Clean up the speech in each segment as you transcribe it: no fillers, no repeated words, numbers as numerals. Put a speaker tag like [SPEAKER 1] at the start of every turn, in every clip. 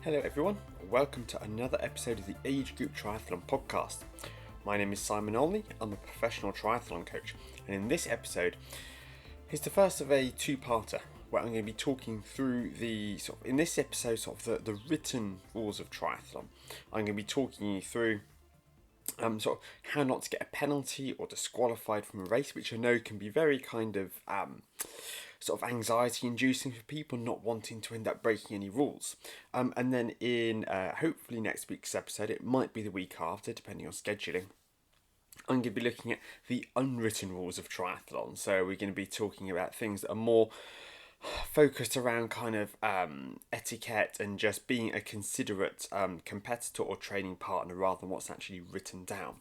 [SPEAKER 1] Hello everyone, welcome to another episode of the Age Group Triathlon podcast. My name is Simon Olney, I'm a professional triathlon coach, and in this episode is the first of a two-parter where I'm going to be talking through the written rules of triathlon. I'm going to be talking you through how not to get a penalty or disqualified from a race, which I know can be very kind of anxiety inducing for people not wanting to end up breaking any rules. And then in hopefully next week's episode, it might be the week after, depending on scheduling, I'm going to be looking at the unwritten rules of triathlon. So we're going to be talking about things that are more focused around kind of etiquette and just being a considerate competitor or training partner rather than what's actually written down.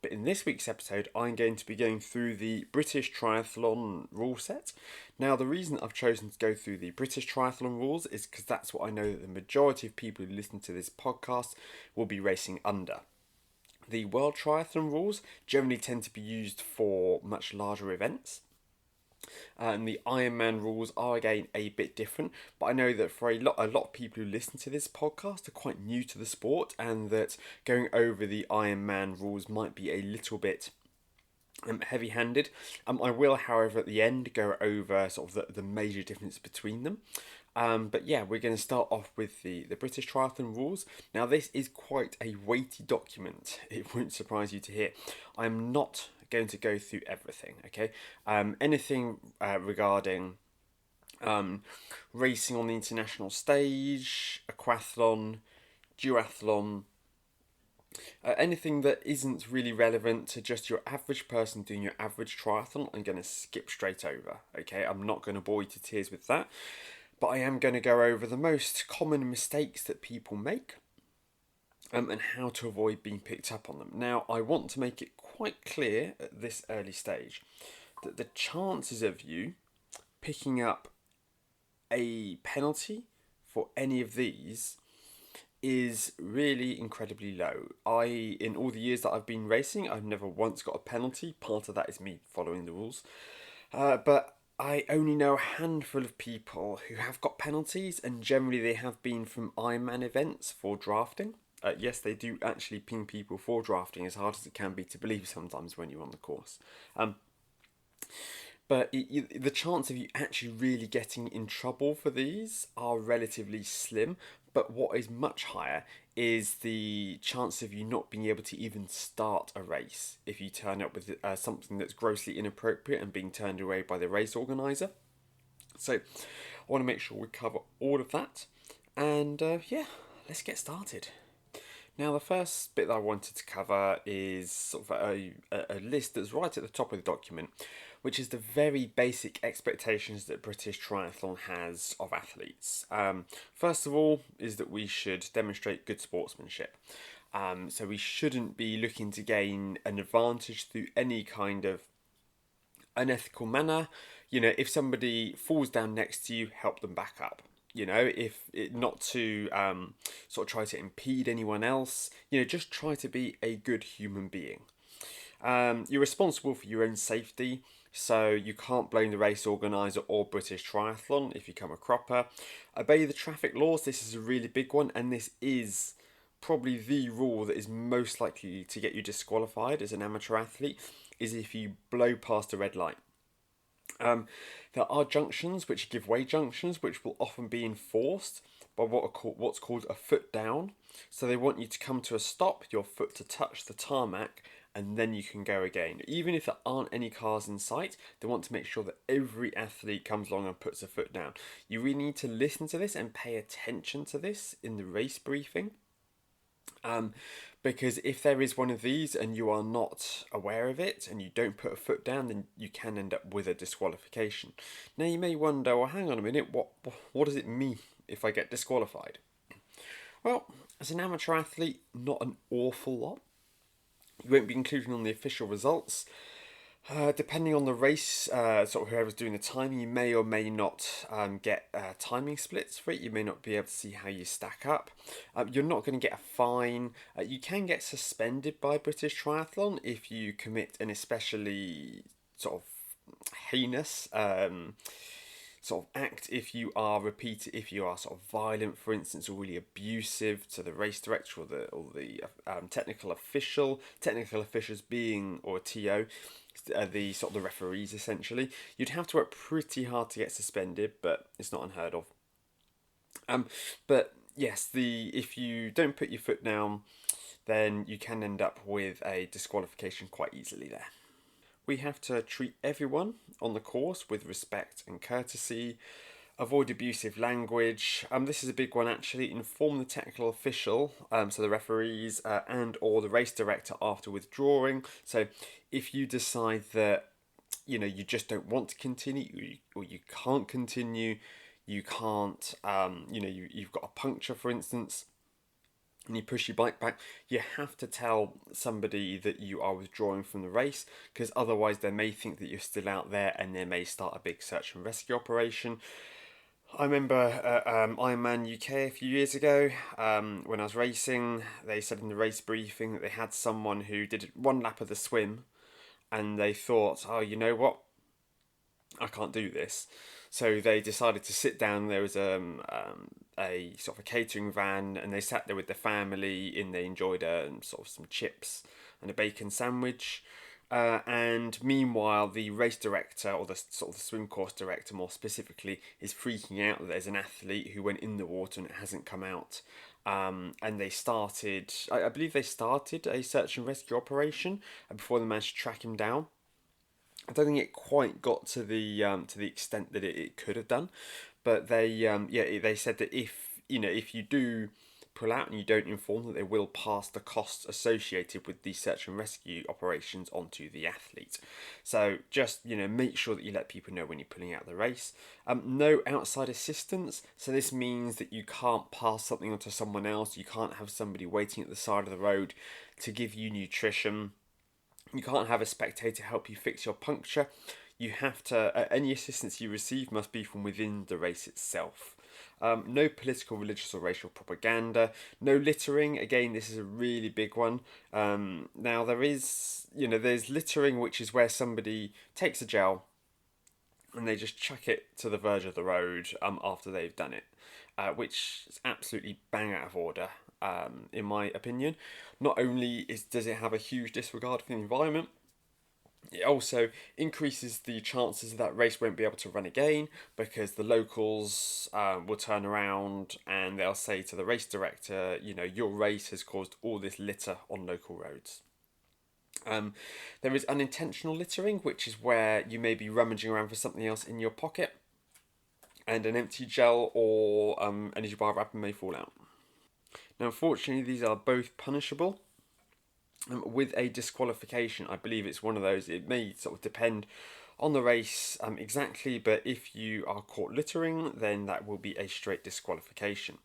[SPEAKER 1] But in this week's episode, I'm going to be going through the British Triathlon rule set. Now, the reason I've chosen to go through the British Triathlon rules is because that's what I know that the majority of people who listen to this podcast will be racing under. The World Triathlon rules generally tend to be used for much larger events. And the Ironman rules are again a bit different, but I know that for a lot of people who listen to this podcast are quite new to the sport, and that going over the Ironman rules might be a little bit heavy-handed. I will, however, at the end go over the major difference between them. But yeah, we're going to start off with the British Triathlon rules. Now, this is quite a weighty document. It won't surprise you to hear. I'm not going to go through everything, okay? Anything regarding racing on the international stage, aquathlon, duathlon, anything that isn't really relevant to just your average person doing your average triathlon, I'm going to skip straight over, okay? I'm not going to bore you to tears with that, but I am going to go over the most common mistakes that people make and how to avoid being picked up on them. Now, I want to make it quite clear at this early stage that the chances of you picking up a penalty for any of these is really incredibly low. In all the years that I've been racing, I've never once got a penalty. Part of that is me following the rules. But I only know a handful of people who have got penalties, and generally they have been from Ironman events for drafting. Yes, they do actually ping people for drafting, as hard as it can be to believe sometimes when you're on the course. But the chance of you actually really getting in trouble for these are relatively slim. But what is much higher is the chance of you not being able to even start a race if you turn up with something that's grossly inappropriate and being turned away by the race organizer. So I want to make sure we cover all of that. And let's get started. Now, the first bit that I wanted to cover is a list that's right at the top of the document, which is the very basic expectations that British Triathlon has of athletes. First of all, is that we should demonstrate good sportsmanship. So we shouldn't be looking to gain an advantage through any kind of unethical manner. If somebody falls down next to you, help them back up. Not to try to impede anyone else. Just try to be a good human being. You're responsible for your own safety, so you can't blame the race organizer or British Triathlon if you come a cropper. Obey the traffic laws. This is a really big one, and this is probably the rule that is most likely to get you disqualified as an amateur athlete, is if you blow past a red light. There are junctions, which are give-way junctions, which will often be enforced by what's called a foot down. So they want you to come to a stop, your foot to touch the tarmac, and then you can go again. Even if there aren't any cars in sight, they want to make sure that every athlete comes along and puts a foot down. You really need to listen to this and pay attention to this in the race briefing. Because if there is one of these and you are not aware of it and you don't put a foot down, then you can end up with a disqualification. Now you may wonder, well, hang on a minute, what does it mean if I get disqualified? Well, as an amateur athlete, not an awful lot. You won't be included on the official results. Depending on the race, whoever's doing the timing, you may or may not get timing splits for it. You may not be able to see how you stack up. You're not going to get a fine. You can get suspended by British Triathlon if you commit an especially heinous sort of act if you are if you are sort of violent, for instance, or really abusive to the race director or the technical officials being, or TO, the sort of the referees essentially. You'd have to work pretty hard to get suspended, but it's not unheard of. But yes, the if you don't put your foot down, then you can end up with a disqualification quite easily there. We have to treat everyone on the course with respect and courtesy, avoid abusive language. This is a big one actually. Inform the technical official, so the referees and or the race director after withdrawing. So if you decide that you just don't want to continue, or you can't continue, you can't, you've got a puncture, for instance, and you push your bike back, you have to tell somebody that you are withdrawing from the race, because otherwise they may think that you're still out there and they may start a big search and rescue operation. I remember Ironman UK a few years ago, when I was racing, they said in the race briefing that they had someone who did one lap of the swim and they thought, oh, you know what, I can't do this. So they decided to sit down. There was a sort of a catering van, and they sat there with the family, and they enjoyed sort of some chips and a bacon sandwich. And meanwhile, the race director, or the sort of the swim course director more specifically, is freaking out that there's an athlete who went in the water and it hasn't come out. And they started, I believe they started a search and rescue operation before they managed to track him down. I don't think it quite got to the extent that it could have done, but they said that if you do pull out and you don't inform that, they will pass the costs associated with these search and rescue operations onto the athlete. So just make sure that you let people know when you're pulling out the race. No outside assistance. So this means that you can't pass something onto someone else. You can't have somebody waiting at the side of the road to give you nutrition. You can't have a spectator help you fix your puncture. You have to, any assistance you receive must be from within the race itself. No political, religious, or racial propaganda. No littering. Again, this is a really big one. Now there's littering, which is where somebody takes a gel and they just chuck it to the verge of the road after they've done it, which is absolutely bang out of order, in my opinion. Not only does it have a huge disregard for the environment, it also increases the chances that race won't be able to run again, because the locals will turn around and they'll say to the race director, your race has caused all this litter on local roads. There is unintentional littering, which is where you may be rummaging around for something else in your pocket, and an empty gel or energy bar wrapper may fall out. Now, unfortunately, these are both punishable with a disqualification. I believe it's one of those. It may sort of depend on the race exactly, but if you are caught littering, then that will be a straight disqualification.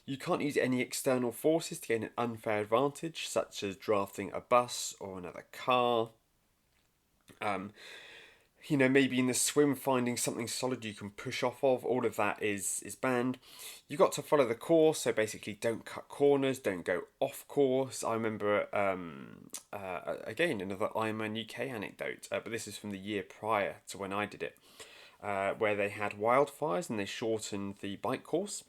[SPEAKER 1] You can't use any external forces to gain an unfair advantage, such as drafting a bus or another car. Maybe in the swim, finding something solid you can push off of. All of that is banned. You've got to follow the course, so basically don't cut corners, don't go off course. I remember, again, another Ironman UK anecdote, but this is from the year prior to when I did it, where they had wildfires and they shortened the bike course.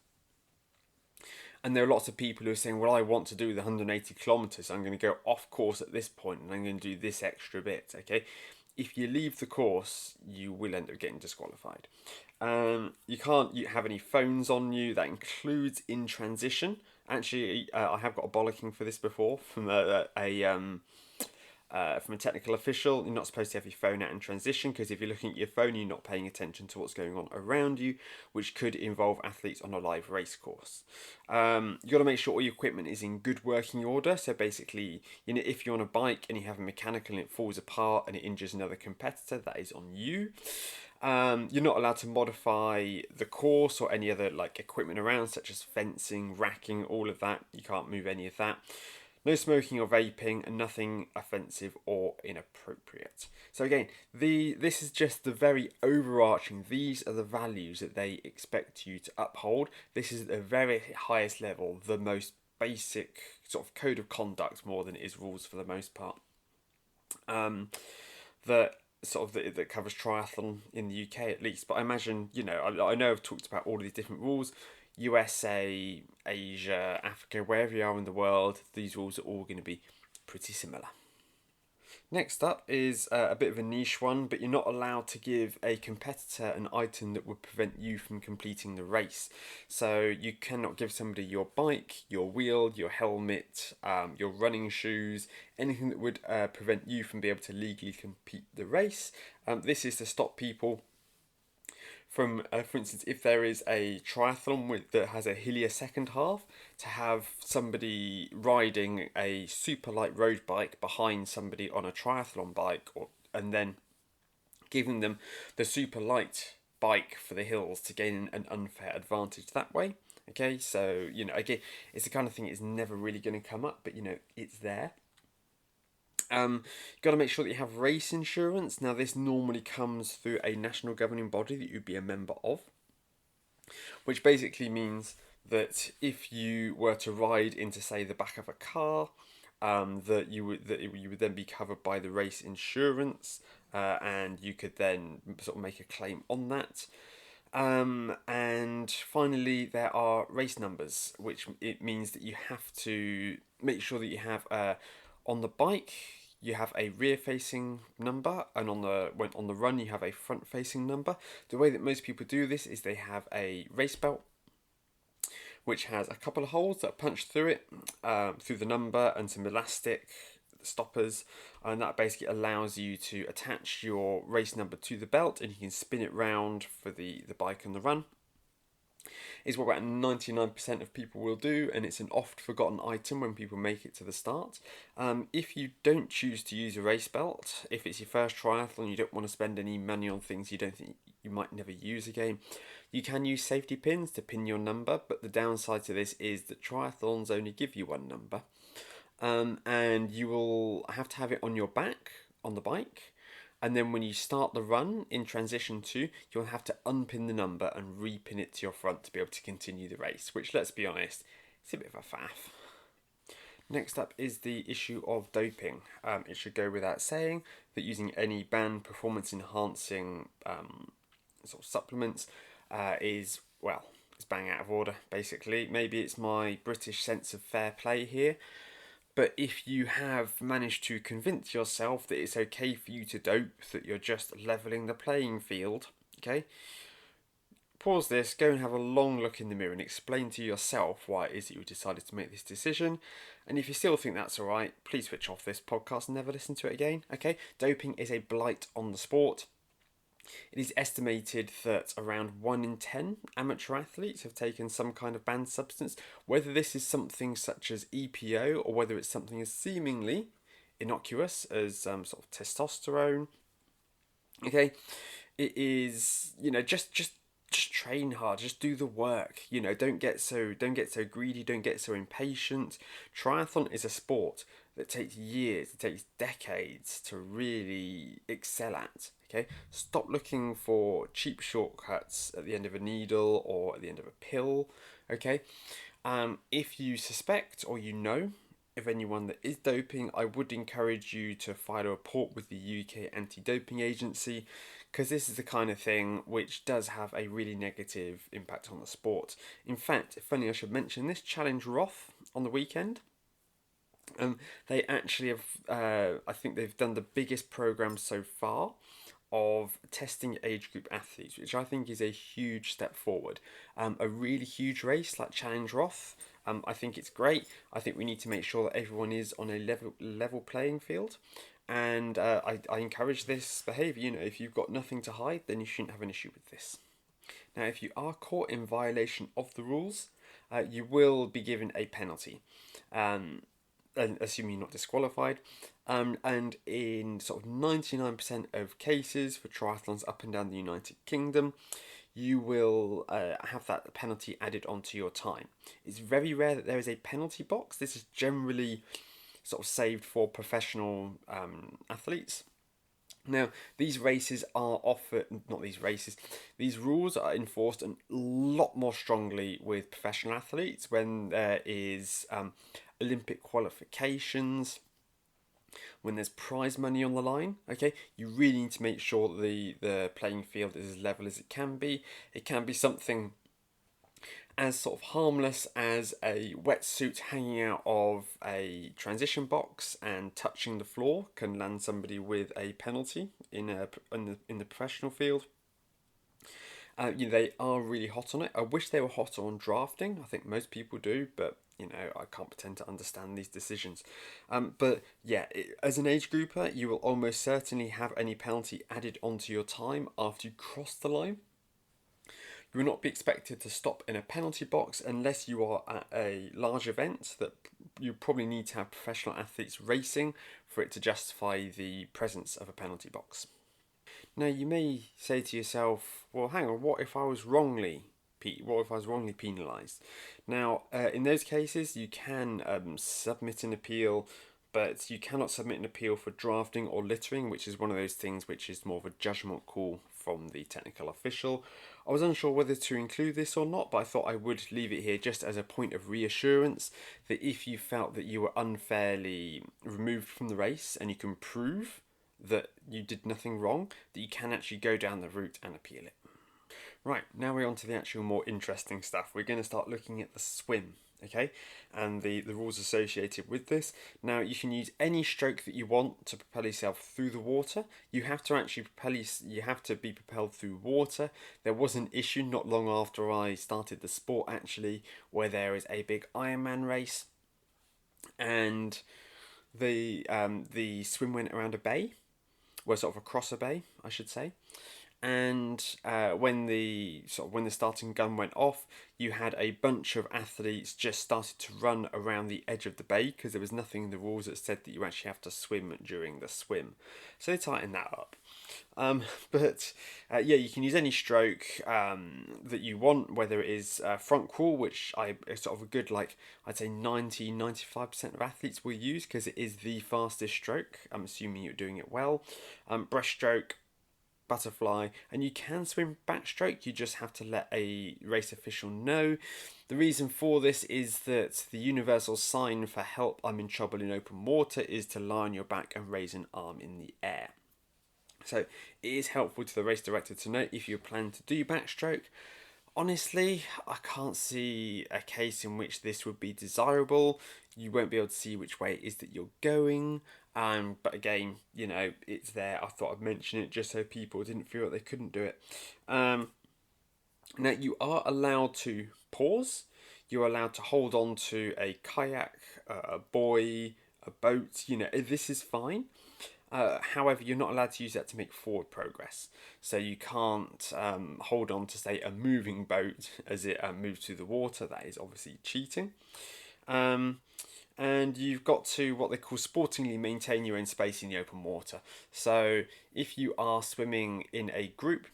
[SPEAKER 1] And there are lots of people who are saying, well, I want to do the 180 kilometres, I'm going to go off course at this point and I'm going to do this extra bit, okay? If you leave the course, you will end up getting disqualified. You can't have any phones on you. That includes in transition. Actually, I have got a bollocking for this before from from a technical official. You're not supposed to have your phone out in transition, because if you're looking at your phone, you're not paying attention to what's going on around you, which could involve athletes on a live race course. You've got to make sure all your equipment is in good working order. So basically, if you're on a bike and you have a mechanical and it falls apart and it injures another competitor, that is on you. You're not allowed to modify the course or any other equipment around, such as fencing, racking, all of that. You can't move any of that. No smoking or vaping, and nothing offensive or inappropriate. So again, this is just the very overarching. These are the values that they expect you to uphold. This is at the very highest level, the most basic sort of code of conduct more than it is rules for the most part. That sort of that covers triathlon in the UK at least. But I imagine, I know I've talked about all of these different rules. USA, Asia, Africa, wherever you are in the world, these rules are all going to be pretty similar. Next up is a bit of a niche one, but you're not allowed to give a competitor an item that would prevent you from completing the race. So you cannot give somebody your bike, your wheel, your helmet, your running shoes, anything that would prevent you from being able to legally compete the race. This is to stop people from, for instance, if there is a triathlon that has a hillier second half, to have somebody riding a super light road bike behind somebody on a triathlon bike, and then giving them the super light bike for the hills to gain an unfair advantage that way. Okay, so again, it's the kind of thing that's never really going to come up, but it's there. You've got to make sure that you have race insurance. Now, this normally comes through a national governing body that you'd be a member of, which basically means that if you were to ride into, say, the back of a car, that you would then be covered by the race insurance, and you could then sort of make a claim on that. And finally, there are race numbers, which it means that you have to make sure that you have on the bike you have a rear-facing number, and on the run you have a front-facing number. The way that most people do this is they have a race belt, which has a couple of holes that are punched through it, through the number, and some elastic stoppers, and that basically allows you to attach your race number to the belt, and you can spin it round for the bike and the run. Is what about 99% of people will do, and it's an oft forgotten item when people make it to the start. If you don't choose to use a race belt, if it's your first triathlon, you don't want to spend any money on things you don't think you might never use again, you can use safety pins to pin your number, but the downside to this is that triathlons only give you one number, and you will have to have it on your back on the bike. And then when you start the run in transition 2, you'll have to unpin the number and repin it to your front to be able to continue the race, which, let's be honest, it's a bit of a faff. Next up is the issue of doping. It should go without saying that using any banned performance enhancing sort of supplements is it's bang out of order, basically. Maybe it's my British sense of fair play here, but if you have managed to convince yourself that it's okay for you to dope, that you're just levelling the playing field, okay, pause this, go and have a long look in the mirror and explain to yourself why it is that you decided to make this decision. And if you still think that's alright, please switch off this podcast and never listen to it again, okay? Doping is a blight on the sport. It is estimated that around 1 in 10 amateur athletes have taken some kind of banned substance, whether this is something such as EPO or whether it's something as seemingly innocuous as sort of testosterone. Okay, it is, just train hard, just do the work. Don't get so greedy, don't get so impatient. Triathlon is a sport that takes years, it takes decades to really excel at. Okay, stop looking for cheap shortcuts at the end of a needle or at the end of a pill. Okay, if you suspect or of anyone that is doping, I would encourage you to file a report with the UK Anti-Doping Agency, because this is the kind of thing which does have a really negative impact on the sport. In fact, funny I should mention this, Challenge Roth on the weekend. They actually have, I think they've done the biggest program so far of testing age group athletes, which I think is a huge step forward. A really huge race like Challenge Roth, I think it's great. I think we need to make sure that everyone is on a level playing field, and I encourage this behaviour. If you've got nothing to hide, then you shouldn't have an issue with this. Now, if you are caught in violation of the rules, you will be given a penalty. Assuming you're not disqualified, and in sort of 99% of cases for triathlons up and down the United Kingdom, you will have that penalty added onto your time. It's very rare that there is a penalty box. This is generally sort of saved for professional athletes. Now, these rules are enforced a lot more strongly with professional athletes when there is Olympic qualifications, When there's prize money on the line, okay, you really need to make sure that the playing field is as level as it can be. It can be something as sort of harmless as a wetsuit hanging out of a transition box and touching the floor can land somebody with a penalty in the professional field. They are really hot on it. I wish they were hotter on drafting. I think most people do, but I can't pretend to understand these decisions. But yeah, as an age grouper, you will almost certainly have any penalty added onto your time after you cross the line. You will not be expected to stop in a penalty box unless you are at a large event that you probably need to have professional athletes racing for it to justify the presence of a penalty box. Now, you may say to yourself, well, hang on, what if I was wrongly penalised? Now, in those cases, you can submit an appeal, but you cannot submit an appeal for drafting or littering, which is one of those things which is more of a judgment call from the technical official. I was unsure whether to include this or not, but I thought I would leave it here just as a point of reassurance that if you felt that you were unfairly removed from the race and you can prove that you did nothing wrong, that you can actually go down the route and appeal it. Right, now we're on to the actual more interesting stuff. We're going to start looking at the swim, okay, and the rules associated with this. Now, you can use any stroke that you want to propel yourself through the water. You have to actually you have to be propelled through water. There was an issue not long after I started the sport, actually, where there is a big Ironman race, and the swim went around a bay, well, sort of across a bay, I should say. And when the starting gun went off, you had a bunch of athletes just started to run around the edge of the bay because there was nothing in the rules that said that you actually have to swim during the swim. So they tightened that up. But yeah, you can use any stroke that you want, whether it is front crawl, which is sort of a good, like, I'd say 90-95% of athletes will use because it is the fastest stroke. I'm assuming you're doing it well. Breaststroke, butterfly, and you can swim backstroke. You just have to let a race official know. The reason for this is that the universal sign for help, I'm in trouble in open water, is to lie on your back and raise an arm in the air. So it is helpful to the race director to know if you plan to do backstroke. Honestly, I can't see a case in which this would be desirable. You won't be able to see which way it is that you're going. But again, it's there. I thought I'd mention it just so people didn't feel that they couldn't do it. Now, you are allowed to pause. You're allowed to hold on to a kayak, a buoy, a boat. This is fine. However, you're not allowed to use that to make forward progress. So you can't hold on to, say, a moving boat as it moves through the water. That is obviously cheating. And you've got to, what they call, sportingly maintain your own space in the open water. So if you are swimming in a group,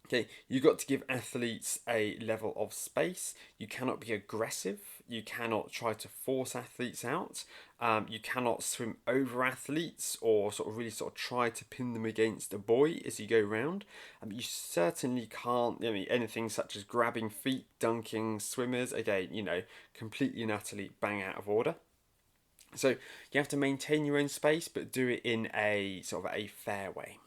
[SPEAKER 1] okay, you've got to give athletes a level of space. You cannot be aggressive. You cannot try to force athletes out. You cannot swim over athletes or really try to pin them against a buoy as you go round. You certainly can't, anything such as grabbing feet, dunking swimmers, again, completely and utterly bang out of order. So you have to maintain your own space, but do it in a a fair way.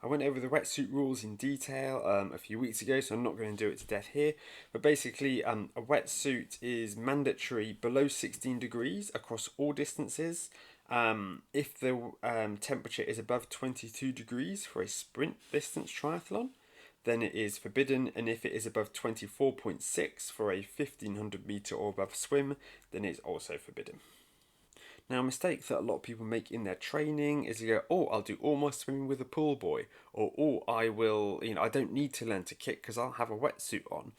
[SPEAKER 1] I went over the wetsuit rules in detail a few weeks ago, so I'm not going to do it to death here. But basically, a wetsuit is mandatory below 16 degrees across all distances. If the temperature is above 22 degrees for a sprint distance triathlon, then it is forbidden. And if it is above 24.6 for a 1500 metre or above swim, then it's also forbidden. Now, a mistake that a lot of people make in their training is you go, I'll do all my swimming with a pool boy, or I will, I don't need to learn to kick because I'll have a wetsuit on.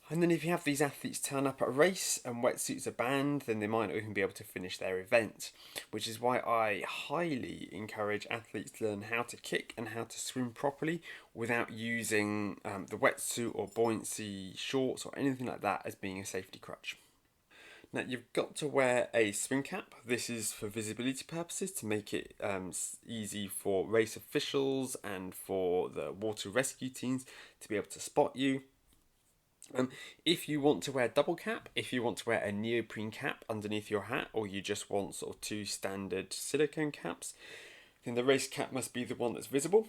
[SPEAKER 1] And then if you have these athletes turn up at a race and wetsuits are banned, then they might not even be able to finish their event, which is why I highly encourage athletes to learn how to kick and how to swim properly without using the wetsuit or buoyancy shorts or anything like that as being a safety crutch. Now, you've got to wear a swim cap. This is for visibility purposes to make it easy for race officials and for the water rescue teams to be able to spot you. Um, if you want to wear double cap, if you want to wear a neoprene cap underneath your hat, or you just want sort of two standard silicone caps, then the race cap must be the one that's visible.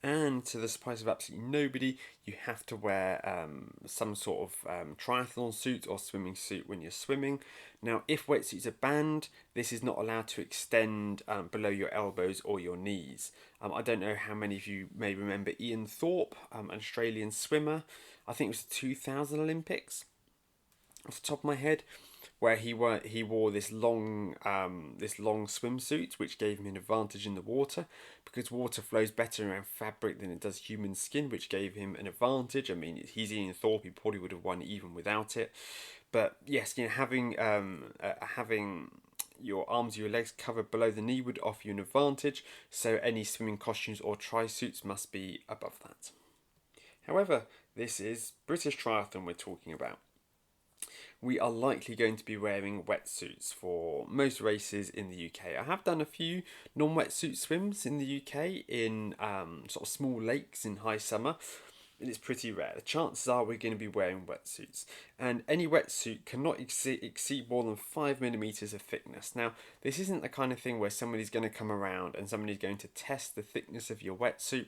[SPEAKER 1] And to the surprise of absolutely nobody, you have to wear some sort of triathlon suit or swimming suit when you're swimming. Now, if wetsuits are banned, this is not allowed to extend below your elbows or your knees. I don't know how many of you may remember Ian Thorpe, an Australian swimmer. I think it was the 2000 Olympics, off the top of my head, where he wore this long swimsuit, which gave him an advantage in the water because water flows better around fabric than it does human skin, which gave him an advantage. I mean, he's Ian Thorpe; he probably would have won even without it. But yes, having your arms or your legs covered below the knee would offer you an advantage. So any swimming costumes or tri suits must be above that. However, this is British Triathlon we're talking about. We are likely going to be wearing wetsuits for most races in the UK. I have done a few non-wetsuit swims in the UK in sort of small lakes in high summer, and it's pretty rare. The chances are we're going to be wearing wetsuits, and any wetsuit cannot exceed more than 5 millimeters of thickness. Now, this isn't the kind of thing where somebody's going to come around and somebody's going to test the thickness of your wetsuit.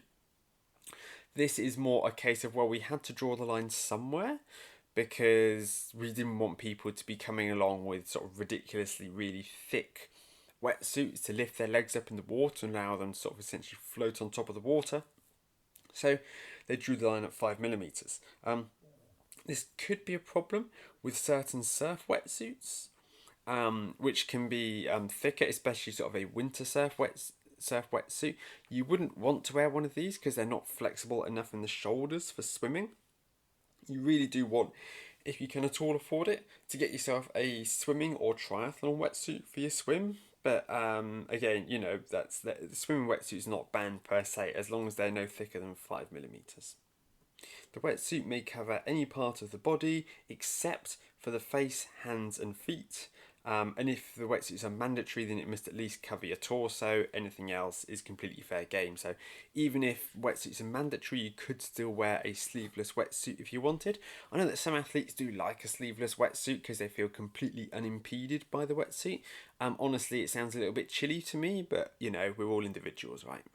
[SPEAKER 1] This is more a case of, well, we had to draw the line somewhere because we didn't want people to be coming along with sort of ridiculously really thick wetsuits to lift their legs up in the water and allow them to sort of essentially float on top of the water. So they drew the line at 5 millimeters. This could be a problem with certain surf wetsuits, which can be thicker, especially sort of a winter surf wetsuit. You wouldn't want to wear one of these because they're not flexible enough in the shoulders for swimming. You really do want, if you can at all afford it, to get yourself a swimming or triathlon wetsuit for your swim. But again, the swimming wetsuit is not banned per se, as long as they're no thicker than 5 millimeters. The wetsuit may cover any part of the body except for the face, hands, and feet. And if the wetsuits are mandatory, then it must at least cover your torso. Anything else is completely fair game. So even if wetsuits are mandatory, you could still wear a sleeveless wetsuit if you wanted. I know that some athletes do like a sleeveless wetsuit because they feel completely unimpeded by the wetsuit. Honestly, it sounds a little bit chilly to me, but we're all individuals, right?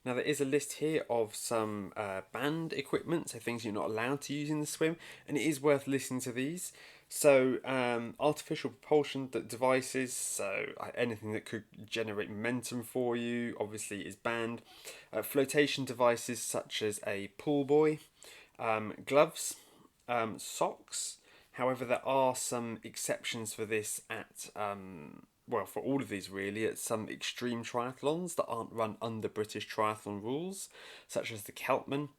[SPEAKER 1] Now there is a list here of some banned equipment, so things you're not allowed to use in the swim, and it is worth listening to these. So artificial propulsion devices, so anything that could generate momentum for you, obviously is banned. Flotation devices such as a pull buoy, gloves, socks. However, there are some exceptions for this at for all of these really, at some extreme triathlons that aren't run under British Triathlon rules, such as the Keltman.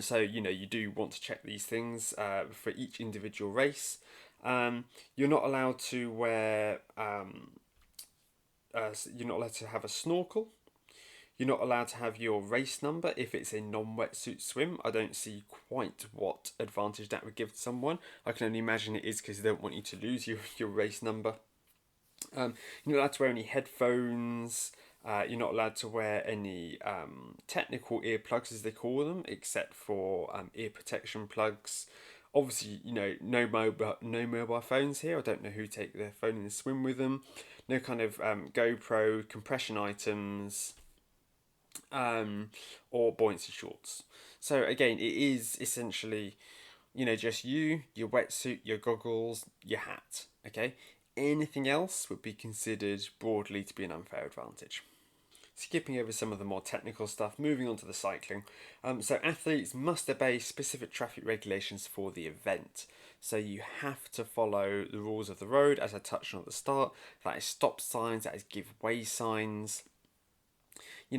[SPEAKER 1] So you do want to check these things for each individual race. You're not allowed to wear. You're not allowed to have a snorkel. You're not allowed to have your race number if it's a non-wetsuit swim. I don't see quite what advantage that would give to someone. I can only imagine it is because they don't want you to lose your race number. You're not allowed to wear any headphones. You're not allowed to wear any technical earplugs, as they call them, except for ear protection plugs. Obviously, no mobile phones here. I don't know who take their phone in the swim with them. No kind of GoPro compression items, or buoyancy shorts. So again, it is essentially, just you, your wetsuit, your goggles, your hat. Okay, anything else would be considered broadly to be an unfair advantage. Skipping over some of the more technical stuff, moving on to the cycling. So athletes must obey specific traffic regulations for the event. So you have to follow the rules of the road, as I touched on at the start. That is stop signs, that is give way signs.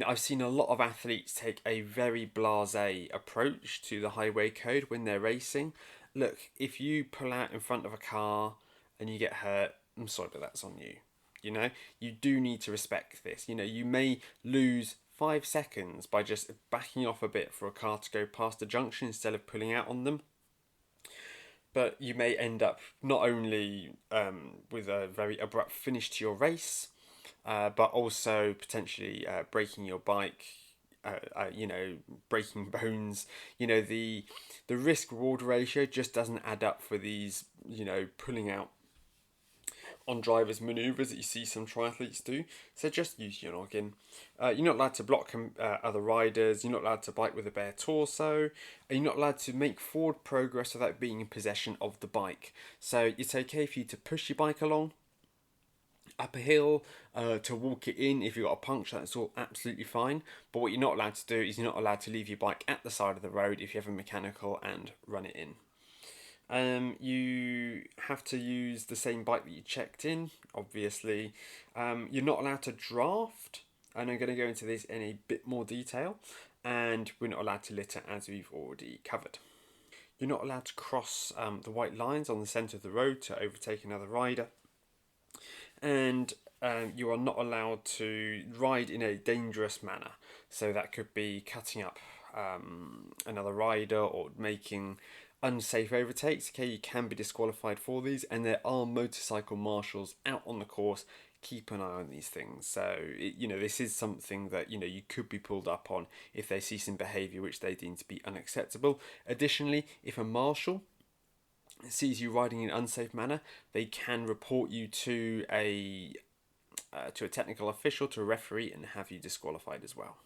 [SPEAKER 1] I've seen a lot of athletes take a very blasé approach to the highway code when they're racing. Look, if you pull out in front of a car and you get hurt, I'm sorry, but that's on you. You do need to respect this. You may lose 5 seconds by just backing off a bit for a car to go past the junction instead of pulling out on them. But you may end up not only with a very abrupt finish to your race, but also potentially breaking your bike breaking bones. The risk reward ratio just doesn't add up for these, pulling out on drivers' manoeuvres that you see some triathletes do. So just use your noggin. You're not allowed to block other riders. You're not allowed to bike with a bare torso. And you're not allowed to make forward progress without being in possession of the bike. So it's okay for you to push your bike along up a hill, to walk it in. If you've got a puncture, that's all absolutely fine. But what you're not allowed to do is you're not allowed to leave your bike at the side of the road if you have a mechanical and run it in. You have to use the same bike that you checked in, obviously. You're not allowed to draft, and I'm going to go into this in a bit more detail. And we're not allowed to litter, as we've already covered. You're not allowed to cross the white lines on the centre of the road to overtake another rider. And you are not allowed to ride in a dangerous manner. So that could be cutting up another rider or making unsafe overtakes. Okay, you can be disqualified for these, and there are motorcycle marshals out on the course. Keep an eye on these things. So this is something that you could be pulled up on if they see some behaviour which they deem to be unacceptable. Additionally, if a marshal sees you riding in an unsafe manner, they can report you to a technical official, to a referee, and have you disqualified as well.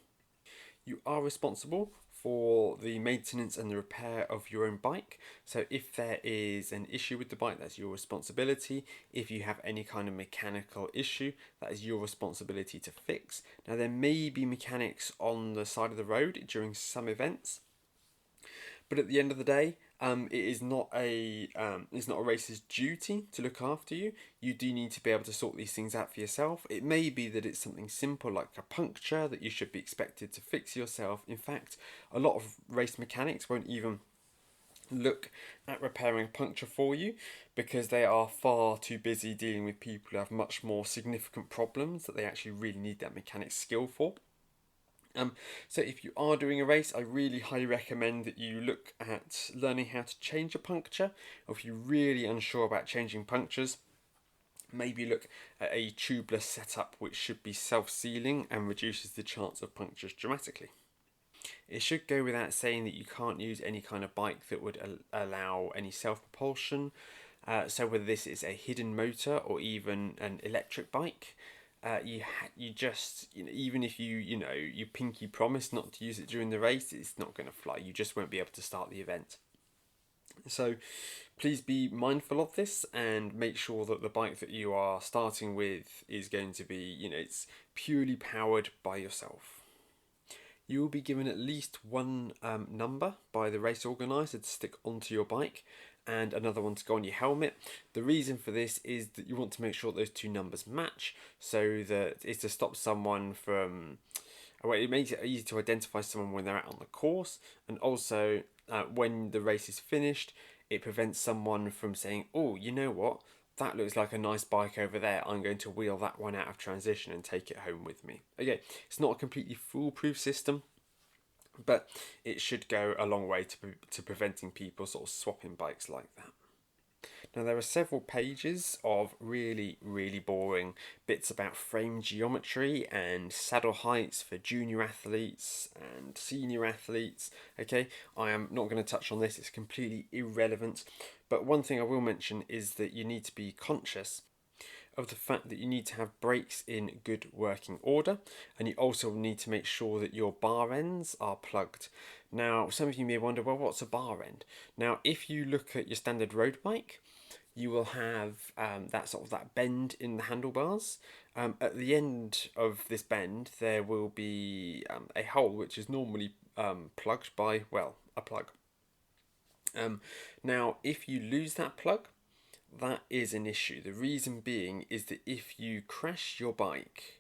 [SPEAKER 1] You are responsible for the maintenance and the repair of your own bike. So if there is an issue with the bike, that's your responsibility. If you have any kind of mechanical issue, that is your responsibility to fix. Now, there may be mechanics on the side of the road during some events, but at the end of the day, it is not a racer's duty to look after you. You do need to be able to sort these things out for yourself. It may be that it's something simple like a puncture that you should be expected to fix yourself. In fact, a lot of race mechanics won't even look at repairing a puncture for you because they are far too busy dealing with people who have much more significant problems that they actually really need that mechanic's skill for. So if you are doing a race, I really highly recommend that you look at learning how to change a puncture. Or if you're really unsure about changing punctures, maybe look at a tubeless setup which should be self-sealing and reduces the chance of punctures dramatically. It should go without saying that you can't use any kind of bike that would allow any self-propulsion. So whether this is a hidden motor or even an electric bike, you just even if you pinky promise not to use it during the race, it's not going to fly. You just won't be able to start the event. So please be mindful of this and make sure that the bike that you are starting with is going to be it's purely powered by yourself. You will be given at least one number by the race organizer to stick onto your bike, and another one to go on your helmet. The reason for this is that you want to make sure those two numbers match, so that it's to stop someone from. Well, it makes it easy to identify someone when they're out on the course, and also when the race is finished, it prevents someone from saying, "Oh, you know what? That looks like a nice bike over there. I'm going to wheel that one out of transition and take it home with me." Okay, it's not a completely foolproof system, but it should go a long way to preventing people sort of swapping bikes like that. Now, there are several pages of really, really boring bits about frame geometry and saddle heights for junior athletes and senior athletes. Okay, I am not going to touch on this, it's completely irrelevant. But one thing I will mention is that you need to be conscious of the fact that you need to have brakes in good working order, and you also need to make sure that your bar ends are plugged. Now, some of you may wonder, well, what's a bar end? Now, if you look at your standard road bike, you will have that bend in the handlebars. At the end of this bend, there will be a hole which is normally plugged by, well, a plug. Now, if you lose that plug, that is an issue. The reason being is that if you crash your bike,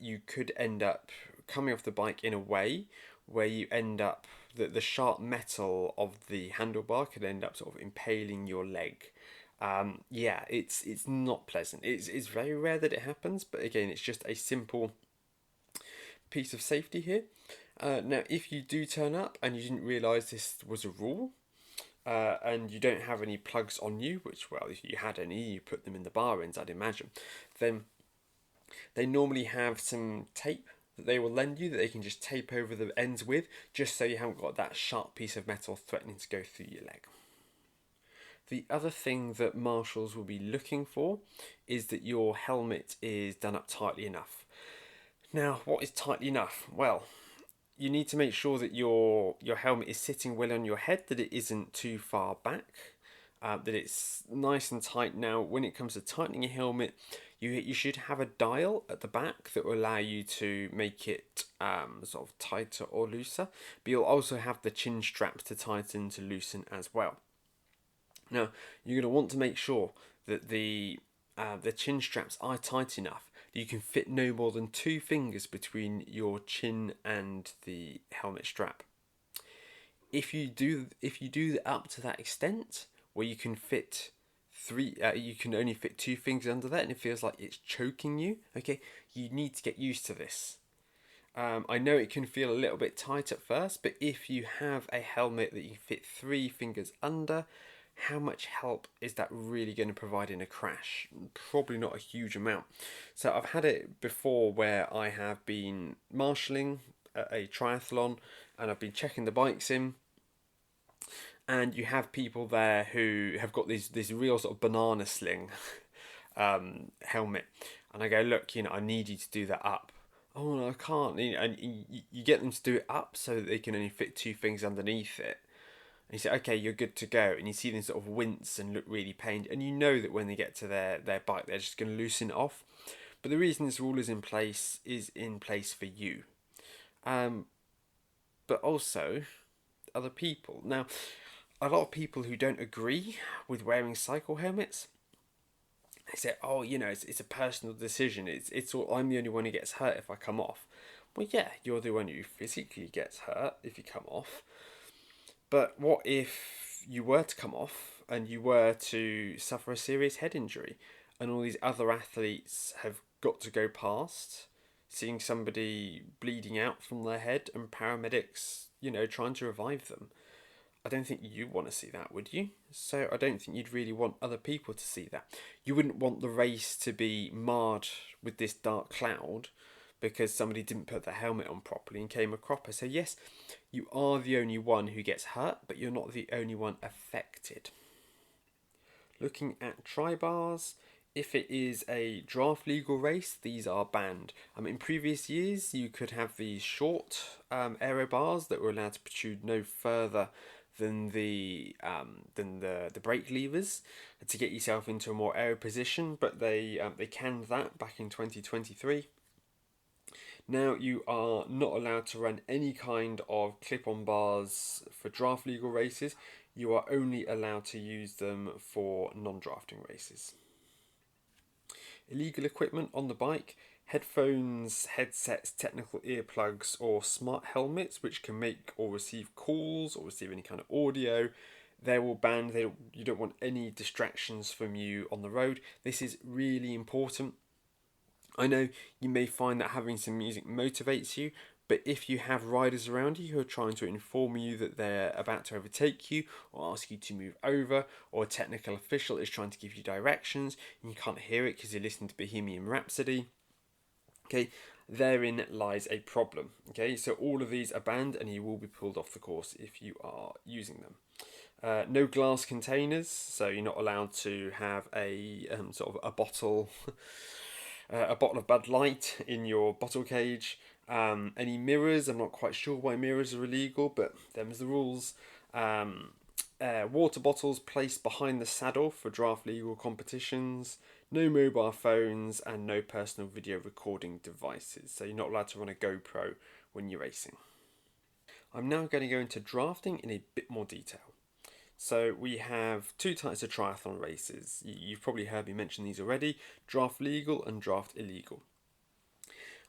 [SPEAKER 1] you could end up coming off the bike in a way where you end up the sharp metal of the handlebar could end up sort of impaling your leg. It's not pleasant. It's very rare that it happens, but again, it's just a simple piece of safety here. Now, if you do turn up and you didn't realise this was a rule, and you don't have any plugs on you, which, well, if you had any, you put them in the bar ends, I'd imagine, then they normally have some tape that they will lend you that they can just tape over the ends with, just so you haven't got that sharp piece of metal threatening to go through your leg. The other thing that marshals will be looking for is that your helmet is done up tightly enough. Now, what is tightly enough? Well, you need to make sure that your helmet is sitting well on your head, that it isn't too far back, that it's nice and tight. Now, when it comes to tightening your helmet, you should have a dial at the back that will allow you to make it sort of tighter or looser. But you'll also have the chin straps to tighten to loosen as well. Now, you're going to want to make sure that the chin straps are tight enough that you can fit no more than 2 fingers between your chin and the helmet strap. If you do up to that extent, where you can fit you can only fit 2 fingers under that, and it feels like it's choking you. Okay, you need to get used to this. I know it can feel a little bit tight at first, but if you have a helmet that you can fit 3 fingers under, how much help is that really going to provide in a crash? Probably not a huge amount. So I've had it before where I have been marshalling a triathlon and I've been checking the bikes in, and you have people there who have got this real sort of banana sling helmet, and I go, look, I need you to do that up. Oh no, I can't. And you get them to do it up so that they can only fit 2 things underneath it. And you say, okay, you're good to go. And you see them sort of wince and look really pained. And you know that when they get to their bike, they're just going to loosen it off. But the reason this rule is in place for you. But also other people. Now, a lot of people who don't agree with wearing cycle helmets, they say, oh, it's a personal decision. It's all, I'm the only one who gets hurt if I come off. Well, yeah, you're the one who physically gets hurt if you come off. But what if you were to come off and you were to suffer a serious head injury, and all these other athletes have got to go past, seeing somebody bleeding out from their head and paramedics, trying to revive them? I don't think you want to see that, would you? So I don't think you'd really want other people to see that. You wouldn't want the race to be marred with this dark cloud because somebody didn't put their helmet on properly and came a cropper. So yes, you are the only one who gets hurt, but you're not the only one affected. Looking at tri-bars, if it is a draft legal race, these are banned. In previous years, you could have these short aero bars that were allowed to protrude no further than the brake levers to get yourself into a more aero position, but they canned that back in 2023. Now you are not allowed to run any kind of clip-on bars for draft legal races. You are only allowed to use them for non-drafting races. Illegal equipment on the bike: headphones, headsets, technical earplugs, or smart helmets which can make or receive calls or receive any kind of audio. They're all banned. You don't want any distractions from you on the road. This is really important. I know you may find that having some music motivates you, but if you have riders around you who are trying to inform you that they're about to overtake you or ask you to move over, or a technical official is trying to give you directions and you can't hear it because you're listening to Bohemian Rhapsody, okay, therein lies a problem. Okay, so all of these are banned and you will be pulled off the course if you are using them. No glass containers, so you're not allowed to have a sort of a bottle a bottle of Bud Light in your bottle cage. Any mirrors, I'm not quite sure why mirrors are illegal, but them's the rules. Water bottles placed behind the saddle for draft legal competitions. No mobile phones and no personal video recording devices. So you're not allowed to run a GoPro when you're racing. I'm now going to go into drafting in a bit more detail. So we have 2 types of triathlon races. You've probably heard me mention these already: draft legal and draft illegal.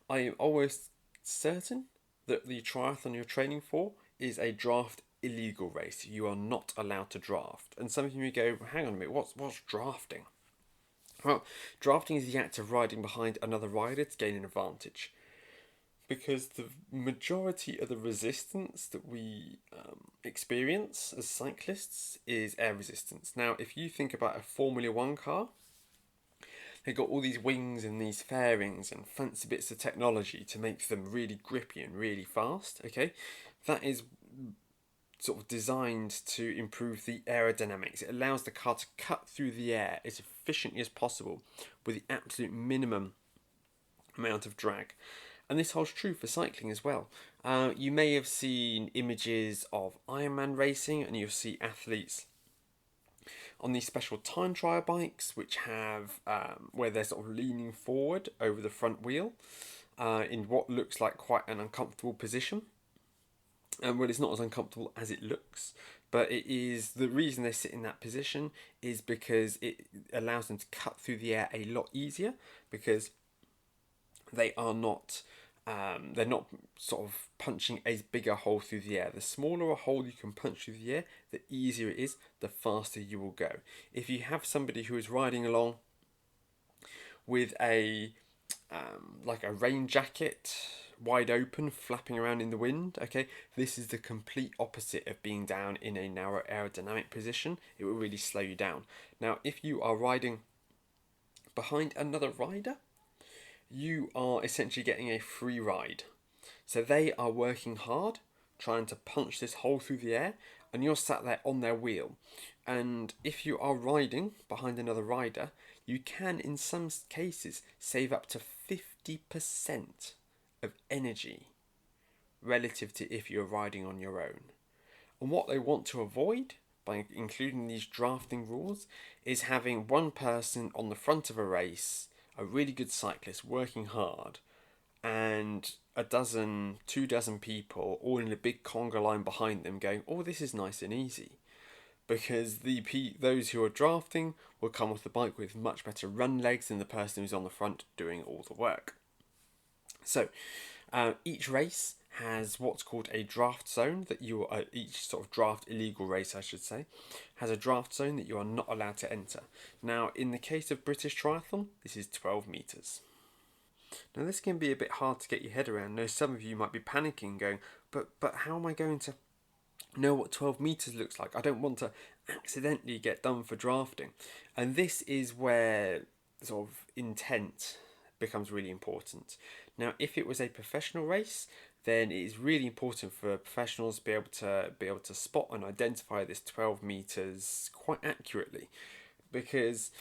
[SPEAKER 1] I am almost certain that the triathlon you're training for is a draft illegal race. You are not allowed to draft. And some of you may go, hang on a minute, what's drafting? Well, drafting is the act of riding behind another rider to gain an advantage. Because the majority of the resistance that we experience as cyclists is air resistance. Now, if you think about a Formula One car, They've got all these wings and these fairings and fancy bits of technology to make them really grippy and really fast. Okay, that is sort of designed to improve the aerodynamics. It allows the car to cut through the air as efficiently as possible with the absolute minimum amount of drag. And this holds true for cycling as well. You may have seen images of Ironman racing, and you'll see athletes on these special time trial bikes, which have where they're sort of leaning forward over the front wheel in what looks like quite an uncomfortable position. And well, it's not as uncomfortable as it looks, but it is the reason they sit in that position is because it allows them to cut through the air a lot easier because they are not they're not sort of punching a bigger hole through the air. The smaller a hole you can punch through the air, the easier it is, the faster you will go. If you have somebody who is riding along with a like a rain jacket wide open flapping around in the wind, okay, this is the complete opposite of being down in a narrow aerodynamic position. It will really slow you down. Now if you are riding behind another rider, you are essentially getting a free ride. So they are working hard, trying to punch this hole through the air, and you're sat there on their wheel. And if you are riding behind another rider, you can, in some cases, save up to 50% of energy relative to if you're riding on your own. And what they want to avoid by including these drafting rules is having one person on the front of a race, a really good cyclist working hard, and a dozen, 2 dozen people all in a big conga line behind them going, oh, this is nice and easy. Because those who are drafting will come off the bike with much better run legs than the person who's on the front doing all the work. So each race has what's called a draft zone that you are, each sort of draft illegal race I should say, has a draft zone that you are not allowed to enter. Now in the case of British Triathlon, this is 12 metres. Now this can be a bit hard to get your head around. Now some of you might be panicking going, but how am I going to know what 12 metres looks like? I don't want to accidentally get done for drafting. And this is where sort of intent becomes really important. Now if it was a professional race, then it is really important for professionals to be able to spot and identify this 12 metres quite accurately, because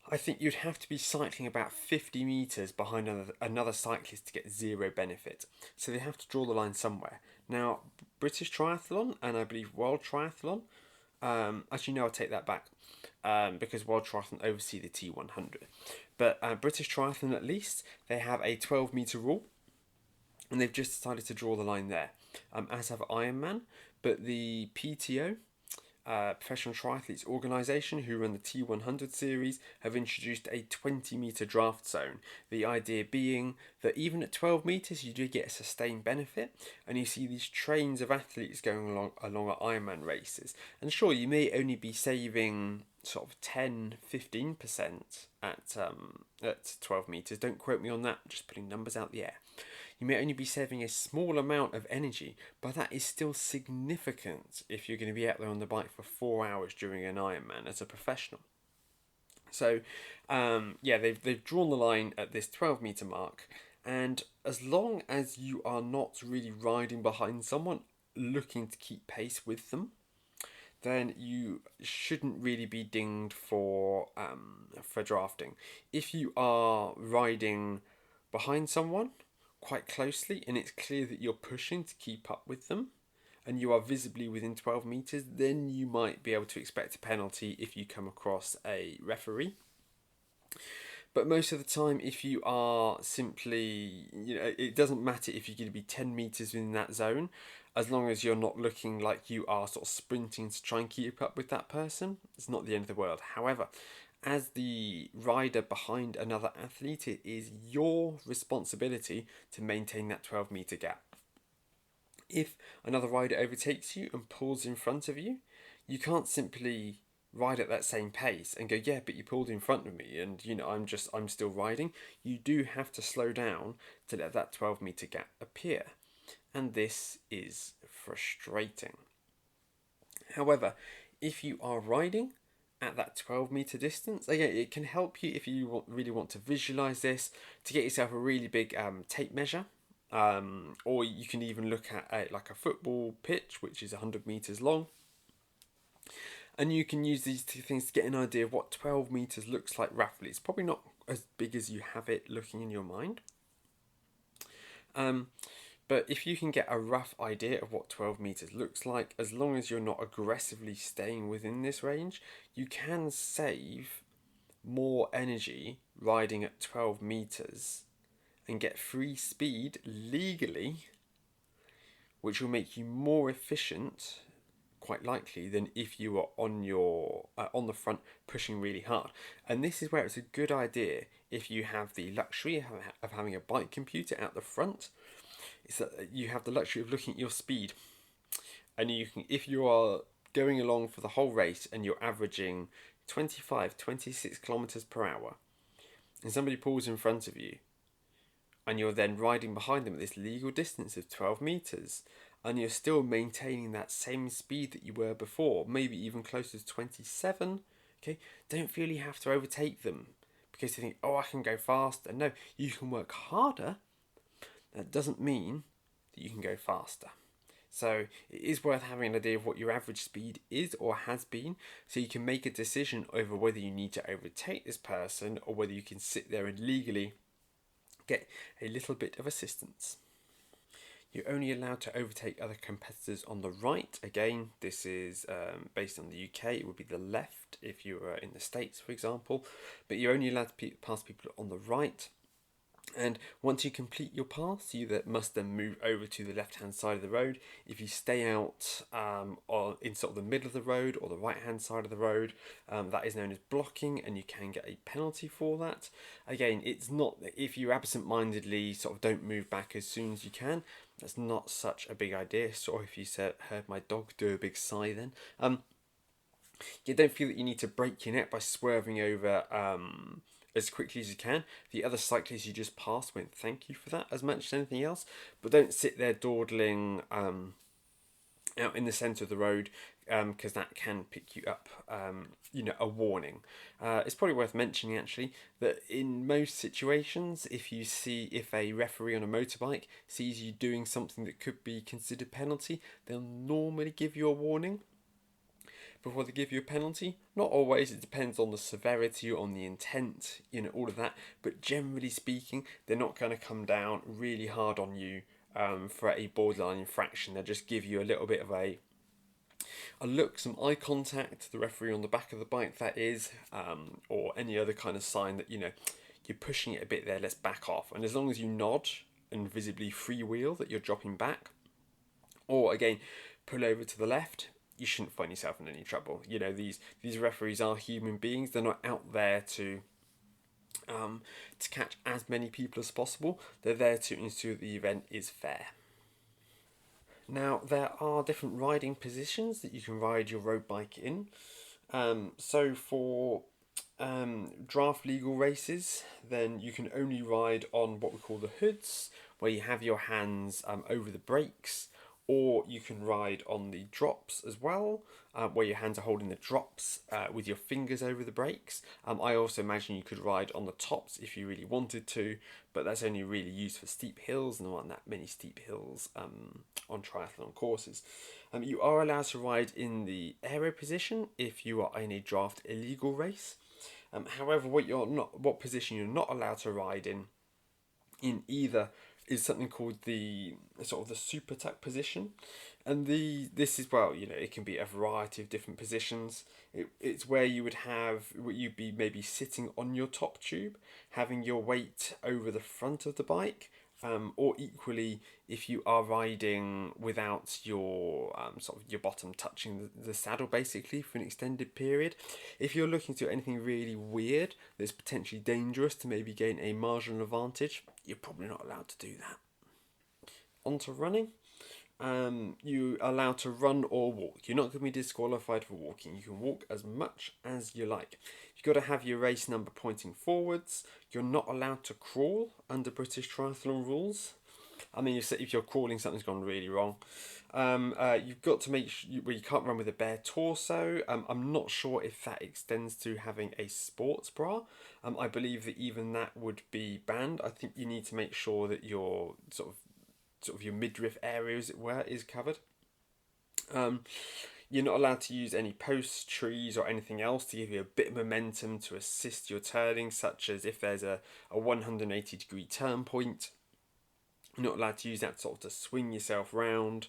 [SPEAKER 1] I think you'd have to be cycling about 50 metres behind another cyclist to get zero benefit. So they have to draw the line somewhere. Now, British Triathlon and I believe World Triathlon, actually no, I'll take that back, because World Triathlon oversee the T100. But British Triathlon at least, they have a 12 metre rule, and they've just decided to draw the line there, as have Ironman. But the PTO, Professional Triathletes Organisation, who run the T100 series, have introduced a 20 metre draft zone. The idea being that even at 12 metres you do get a sustained benefit, and you see these trains of athletes going along at Ironman races. And sure, you may only be saving sort of 10-15% at 12 metres. Don't quote me on that, just putting numbers out the air. You may only be saving a small amount of energy, but that is still significant if you're going to be out there on the bike for 4 hours during an Ironman as a professional. So, they've drawn the line at this 12 metre mark, and as long as you are not really riding behind someone looking to keep pace with them, then you shouldn't really be dinged for drafting. If you are riding behind someone quite closely and it's clear that you're pushing to keep up with them and you are visibly within 12 metres, then you might be able to expect a penalty if you come across a referee. But most of the time, if you are simply, it doesn't matter if you're going to be 10 metres within that zone, as long as you're not looking like you are sort of sprinting to try and keep up with that person, it's not the end of the world. However, as the rider behind another athlete, it is your responsibility to maintain that 12 metre gap. If another rider overtakes you and pulls in front of you, you can't simply ride at that same pace and go, yeah, but you pulled in front of me and I'm still riding. You do have to slow down to let that 12 metre gap appear. And this is frustrating. However, if you are riding at that 12-meter distance. Again, it can help you if you really want to visualize this, to get yourself a really big tape measure. Or you can even look at like a football pitch, which is 100 meters long, and you can use these two things to get an idea of what 12 meters looks like roughly. It's probably not as big as you have it looking in your mind. But if you can get a rough idea of what 12 meters looks like, as long as you're not aggressively staying within this range, you can save more energy riding at 12 meters and get free speed legally, which will make you more efficient, quite likely, than if you were on the front pushing really hard. And this is where it's a good idea, if you have the luxury of having a bike computer out the front, is that you have the luxury of looking at your speed, and you can, if you are going along for the whole race and you're averaging 25-26 kilometers per hour, and somebody pulls in front of you, and you're then riding behind them at this legal distance of 12 meters, and you're still maintaining that same speed that you were before, maybe even closer to 27, okay, don't feel you have to overtake them because you think, oh, I can go faster. No, you can work harder. That doesn't mean that you can go faster. So it is worth having an idea of what your average speed is or has been, so you can make a decision over whether you need to overtake this person or whether you can sit there and legally get a little bit of assistance. You're only allowed to overtake other competitors on the right. Again, this is based on the UK. It would be the left if you were in the States, for example. But you're only allowed to pass people on the right. And once you complete your pass, you must then move over to the left-hand side of the road. If you stay out in sort of the middle of the road or the right-hand side of the road, that is known as blocking, and you can get a penalty for that. Again, it's not, if you absent-mindedly sort of don't move back as soon as you can, that's not such a big idea. Sort of if you heard my dog do a big sigh then. You don't feel that you need to break your neck by swerving over as quickly as you can. The other cyclists you just passed won't thank you for that as much as anything else, but don't sit there dawdling out in the centre of the road, because that can pick you up a warning. It's probably worth mentioning actually that in most situations, if a referee on a motorbike sees you doing something that could be considered penalty, they'll normally give you a warning before they give you a penalty. Not always, it depends on the severity, on the intent, all of that. But generally speaking, they're not going to come down really hard on you for a borderline infraction. They'll just give you a little bit of a look, some eye contact, the referee on the back of the bike, that is, or any other kind of sign that, you're pushing it a bit there, let's back off. And as long as you nod and visibly freewheel that you're dropping back, or again, pull over to the left, you shouldn't find yourself in any trouble. These referees are human beings. They're not out there to catch as many people as possible. They're there to ensure the event is fair. Now, there are different riding positions that you can ride your road bike in. So for draft legal races, then you can only ride on what we call the hoods, where you have your hands over the brakes, or you can ride on the drops as well, where your hands are holding the drops with your fingers over the brakes. I also imagine you could ride on the tops if you really wanted to, but that's only really used for steep hills, and there aren't that many steep hills on triathlon courses. You are allowed to ride in the aero position if you are in a draft illegal race. However, what position you're not allowed to ride in either is something called the sort of the super tuck position, and this is, well, it can be a variety of different positions. It's where you'd be maybe sitting on your top tube, having your weight over the front of the bike, or equally if you are riding without your sort of your bottom touching the saddle basically for an extended period. If you're looking to do anything really weird that's potentially dangerous to maybe gain a marginal advantage, you're probably not allowed to do that. On to running. You're allowed to run or walk. You're not going to be disqualified for walking. You can walk as much as you like. You've got to have your race number pointing forwards. You're not allowed to crawl under British Triathlon rules. I mean, if you're crawling, something's gone really wrong. You've got to make sure you can't run with a bare torso. I'm not sure if that extends to having a sports bra. I believe that even that would be banned. I think you need to make sure that your sort of your midriff area, as it were, is covered. Um, you're not allowed to use any posts, trees, or anything else to give you a bit of momentum to assist your turning, such as if there's a 180-degree turn point. You're not allowed to use that sort of to swing yourself round.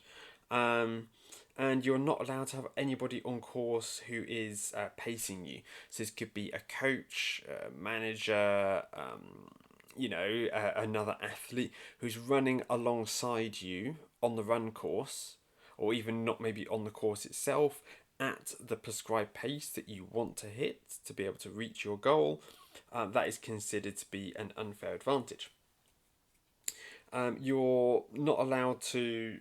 [SPEAKER 1] Um, and you're not allowed to have anybody on course who is pacing you. So this could be a coach, a manager, another athlete who's running alongside you on the run course, or even not maybe on the course itself, at the prescribed pace that you want to hit to be able to reach your goal. That is considered to be an unfair advantage. You're not allowed to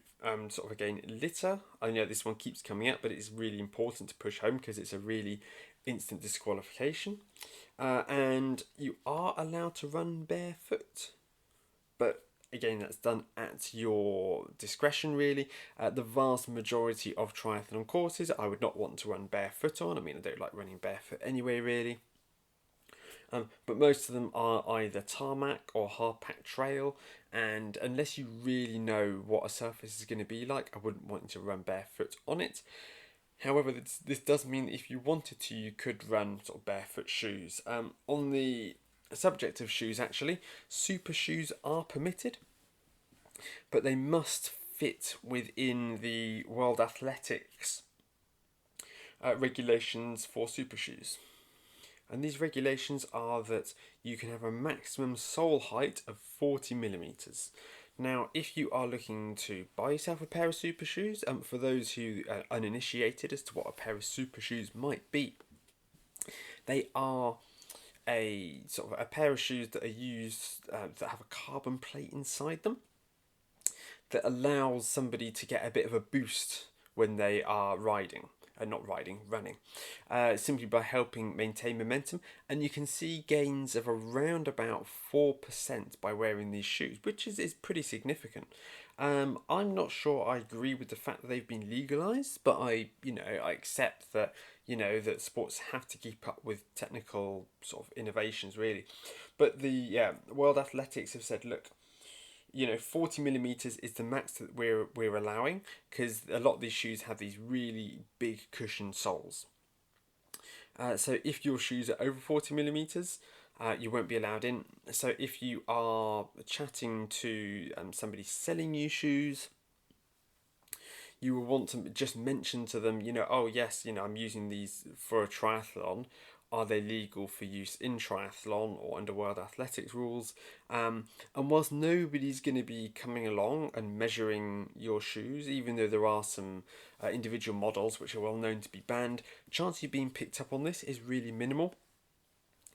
[SPEAKER 1] sort of again litter. I know this one keeps coming up, but it's really important to push home because it's a really instant disqualification. And you are allowed to run barefoot, but again, that's done at your discretion, really. The vast majority of triathlon courses, I would not want to run barefoot on. I mean, I don't like running barefoot anyway, really. But most of them are either tarmac or hard packed trail, and unless you really know what a surface is going to be like, I wouldn't want you to run barefoot on it. However, this does mean that if you wanted to, you could run sort of barefoot shoes. On the subject of shoes, actually, super shoes are permitted, but they must fit within the World Athletics regulations for super shoes. And these regulations are that you can have a maximum sole height of 40 millimeters. Now, if you are looking to buy yourself a pair of super shoes, for those who are uninitiated as to what a pair of super shoes might be, they are a sort of a pair of shoes that are used that have a carbon plate inside them that allows somebody to get a bit of a boost when they are riding. Running, simply by helping maintain momentum. And you can see gains of around about 4% by wearing these shoes, which is pretty significant. I'm not sure I agree with the fact that they've been legalized, but I accept that, that sports have to keep up with technical sort of innovations, really. But the World Athletics have said, look, 40 millimeters is the max that we're allowing, because a lot of these shoes have these really big cushion soles. So if your shoes are over 40 millimeters, you won't be allowed in. So if you are chatting to somebody selling you shoes, you will want to just mention to them, oh yes, I'm using these for a triathlon. Are they legal for use in triathlon or under World Athletics rules? And whilst nobody's going to be coming along and measuring your shoes, even though there are some individual models which are well known to be banned, the chance of you being picked up on this is really minimal.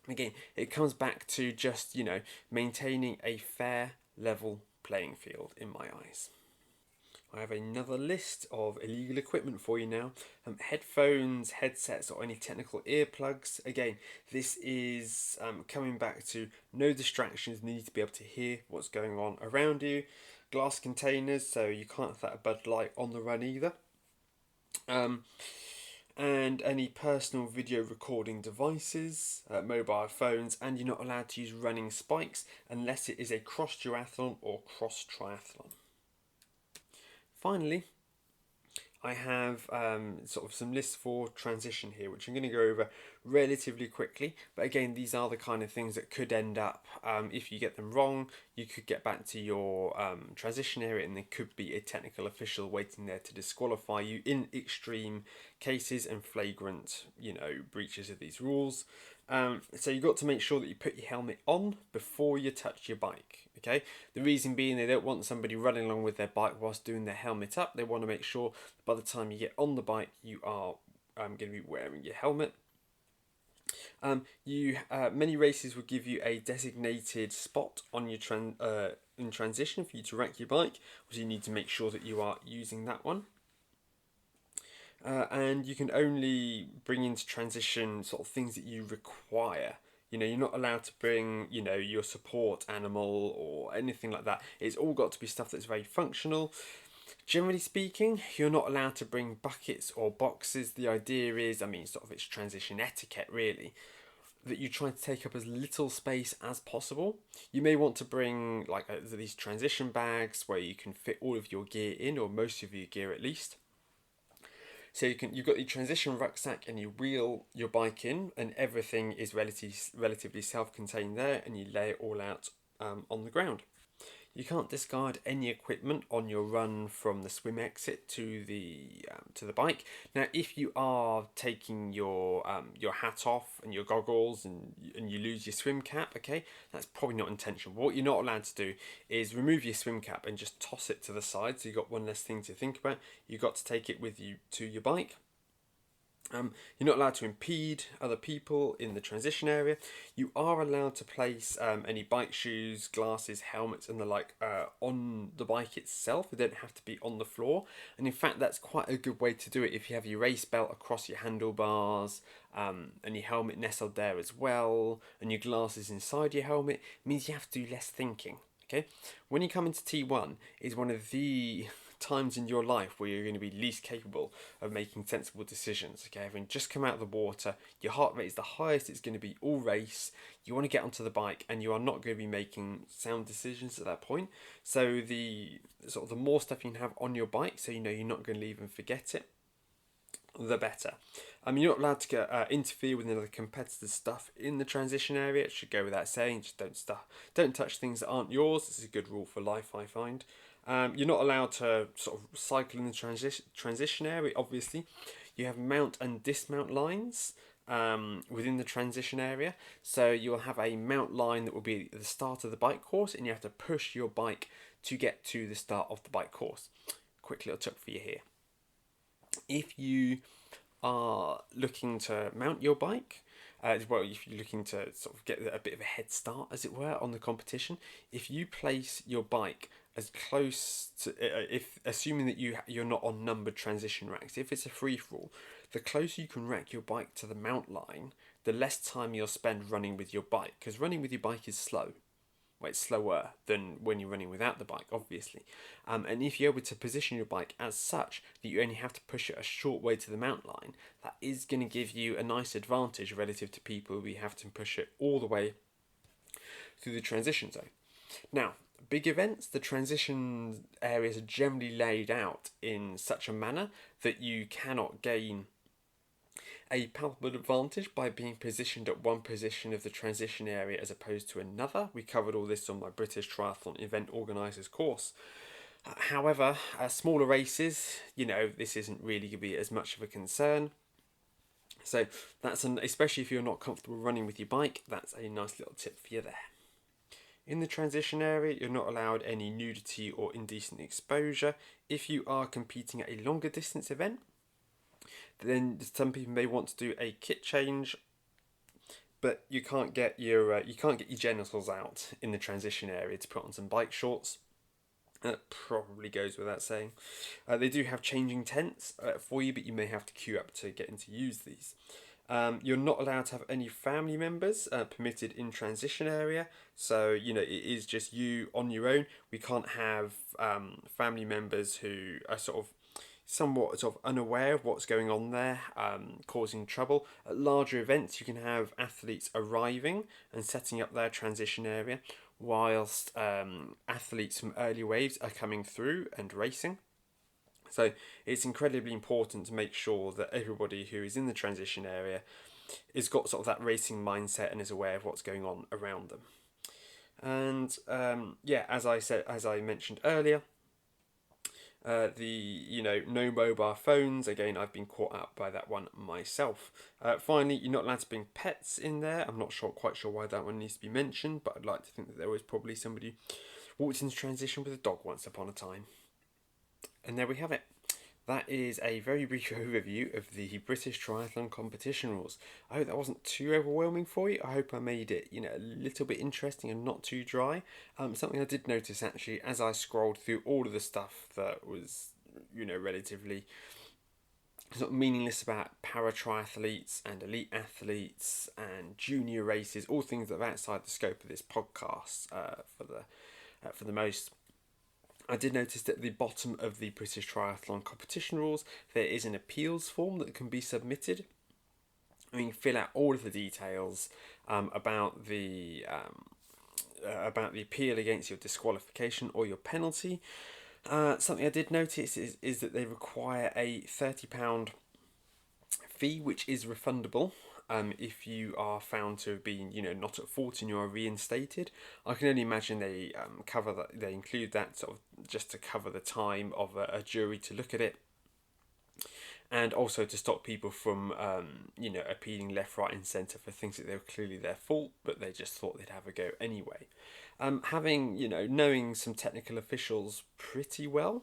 [SPEAKER 1] Again, it comes back to just, maintaining a fair, level playing field in my eyes. I have another list of illegal equipment for you now. Headphones, headsets, or any technical earplugs. Again, this is coming back to no distractions, need to be able to hear what's going on around you. Glass containers, so you can't have that Bud Light on the run either. And any personal video recording devices, mobile phones, and you're not allowed to use running spikes unless it is a cross duathlon or cross triathlon. Finally, I have sort of some lists for transition here, which I'm going to go over relatively quickly. But again, these are the kind of things that could end up, if you get them wrong, you could get back to your transition area and there could be a technical official waiting there to disqualify you in extreme cases and flagrant, breaches of these rules. So you've got to make sure that you put your helmet on before you touch your bike. Okay, the reason being they don't want somebody running along with their bike whilst doing their helmet up. They want to make sure by the time you get on the bike, you are going to be wearing your helmet. Many races will give you a designated spot on your in transition for you to rack your bike, so you need to make sure that you are using that one. And you can only bring into transition sort of things that you require. You're not allowed to bring, your support animal or anything like that. It's all got to be stuff that's very functional. Generally speaking, you're not allowed to bring buckets or boxes. The idea is, sort of it's transition etiquette really, that you try to take up as little space as possible. You may want to bring like these transition bags where you can fit all of your gear in, or most of your gear at least. So you've got the transition rucksack and you wheel your bike in, and everything is relatively self-contained there, and you lay it all out on the ground. You can't discard any equipment on your run from the swim exit to the bike. Now, if you are taking your hat off and your goggles and you lose your swim cap, okay, that's probably not intentional. What you're not allowed to do is remove your swim cap and just toss it to the side. So you've got one less thing to think about. You've got to take it with you to your bike. You're not allowed to impede other people in the transition area. You are allowed to place any bike shoes, glasses, helmets, and the like on the bike itself. They don't have to be on the floor. And in fact, that's quite a good way to do it. If you have your race belt across your handlebars and your helmet nestled there as well, and your glasses inside your helmet, it means you have to do less thinking. Okay, when you come into T1 is one of the times in your life where you're going to be least capable of making sensible decisions. Okay, having just come out of the water, your heart rate is the highest it's going to be all race. You want to get onto the bike, and you are not going to be making sound decisions at that point. So the more stuff you can have on your bike, so you're not going to leave and forget it, the better. You're not allowed to interfere with another competitor's stuff in the transition area. It should go without saying. Just don't touch things that aren't yours. This is a good rule for life, I find. You're not allowed to sort of cycle in the transition area. Obviously, you have mount and dismount lines within the transition area. So you'll have a mount line that will be at the start of the bike course, and you have to push your bike to get to the start of the bike course. Quick little tip for you here. If you are looking to mount your bike, if you're looking to sort of get a bit of a head start, as it were, on the competition, if you place your bike as close to, if assuming that you're not on numbered transition racks, if it's a free for all, the closer you can rack your bike to the mount line, the less time you'll spend running with your bike, because running with your bike is slow. Well, it's slower than when you're running without the bike, obviously. And if you're able to position your bike as such that you only have to push it a short way to the mount line, that is going to give you a nice advantage relative to people who have to push it all the way through the transition zone. Now, big events, the transition areas are generally laid out in such a manner that you cannot gain a palpable advantage by being positioned at one position of the transition area as opposed to another. We covered all this on my British Triathlon event organisers course. However, smaller races, this isn't really going to be as much of a concern. So especially if you're not comfortable running with your bike, that's a nice little tip for you there. In the transition area, you're not allowed any nudity or indecent exposure. If you are competing at a longer distance event, then some people may want to do a kit change, but you can't get your genitals out in the transition area to put on some bike shorts. That probably goes without saying. They do have changing tents for you, but you may have to queue up to get in to use these. You're not allowed to have any family members permitted in transition area, so it is just you on your own. We can't have family members who are somewhat unaware of what's going on there, causing trouble. At larger events, you can have athletes arriving and setting up their transition area, whilst athletes from early waves are coming through and racing. So it's incredibly important to make sure that everybody who is in the transition area has got sort of that racing mindset and is aware of what's going on around them. And as I mentioned earlier, no mobile phones. Again, I've been caught out by that one myself. Finally, you're not allowed to bring pets in there. I'm not quite sure why that one needs to be mentioned, but I'd like to think that there was probably somebody who walked into transition with a dog once upon a time. And there we have it. That is a very brief overview of the British Triathlon competition rules. I hope that wasn't too overwhelming for you. I hope I made it, a little bit interesting and not too dry. Something I did notice actually as I scrolled through all of the stuff that was, relatively sort of meaningless about para triathletes and elite athletes and junior races, all things that are outside the scope of this podcast. For the most, I did notice that at the bottom of the British Triathlon competition rules, there is an appeals form that can be submitted. You can fill out all of the details about the appeal against your disqualification or your penalty. Something I did notice is that they require a £30 fee, which is refundable. If you are found to have been, not at fault and you are reinstated, I can only imagine they cover that. They include that sort of just to cover the time of a jury to look at it, and also to stop people from, appealing left, right, and centre for things that they were clearly their fault, but they just thought they'd have a go anyway. Knowing some technical officials pretty well,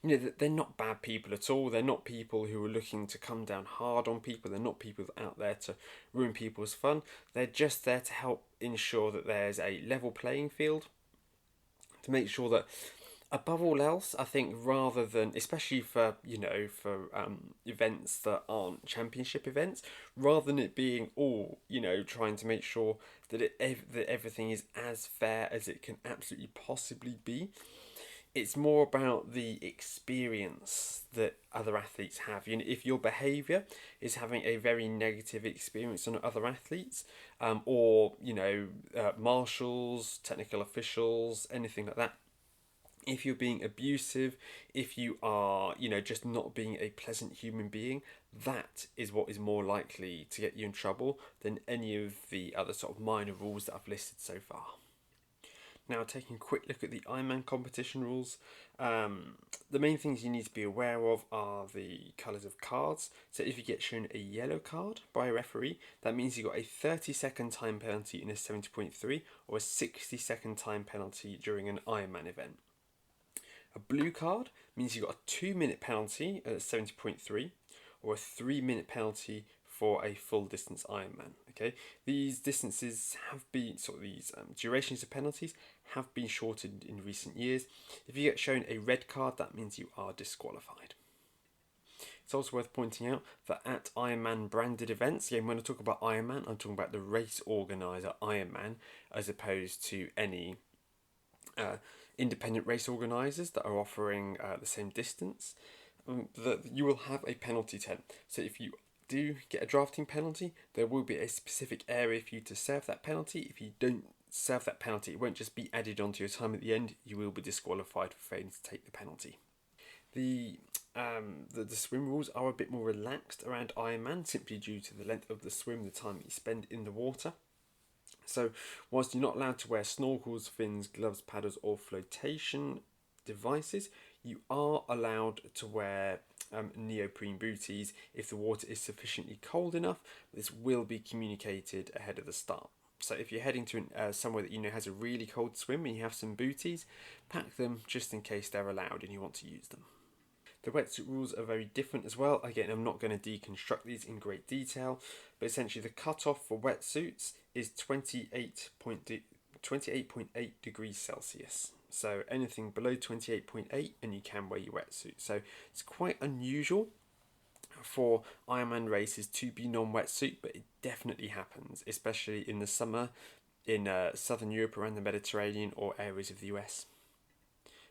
[SPEAKER 1] they're not bad people at all. They're not people who are looking to come down hard on people. They're not people out there to ruin people's fun. They're just there to help ensure that there's a level playing field, to make sure that, above all else, I think, rather than, especially for events that aren't championship events, rather than it being all, trying to make sure that that everything is as fair as it can absolutely possibly be, it's more about the experience that other athletes have. If your behaviour is having a very negative experience on other athletes, or marshals, technical officials, anything like that. If you're being abusive, if you are, just not being a pleasant human being, that is what is more likely to get you in trouble than any of the other sort of minor rules that I've listed so far. Now, taking a quick look at the Ironman competition rules, the main things you need to be aware of are the colours of cards. So if you get shown a yellow card by a referee, that means you got a 30-second time penalty in a 70.3 or a 60-second time penalty during an Ironman event. A blue card means you got a 2-minute penalty at 70.3 or a 3-minute penalty for a full distance Ironman. Okay, these distances have been these durations of penalties have been shortened in recent years. If you get shown a red card, that means you are disqualified. It's also worth pointing out that at Ironman branded events, again, when I talk about Ironman, I'm talking about the race organizer Ironman, as opposed to any independent race organisers that are offering the same distance, that you will have a penalty tent. So if you do get a drafting penalty, there will be a specific area for you to serve that penalty. If you don't serve that penalty, it won't just be added onto your time at the end. You will be disqualified for failing to take the penalty. The swim rules are a bit more relaxed around Ironman, simply due to the length of the swim, the time that you spend in the water. So, whilst you're not allowed to wear snorkels, fins, gloves, paddles, or flotation devices, you are allowed to wear neoprene booties if the water is sufficiently cold enough. This will be communicated ahead of the start. So if you're heading to somewhere that has a really cold swim and you have some booties, pack them just in case they're allowed and you want to use them. The wetsuit rules are very different as well. Again, I'm not going to deconstruct these in great detail, but essentially the cutoff for wetsuits is 28.8 degrees Celsius. So anything below 28.8 and you can wear your wetsuit. So it's quite unusual for Ironman races to be non-wetsuit, but it definitely happens, especially in the summer in southern Europe, around the Mediterranean, or areas of the US.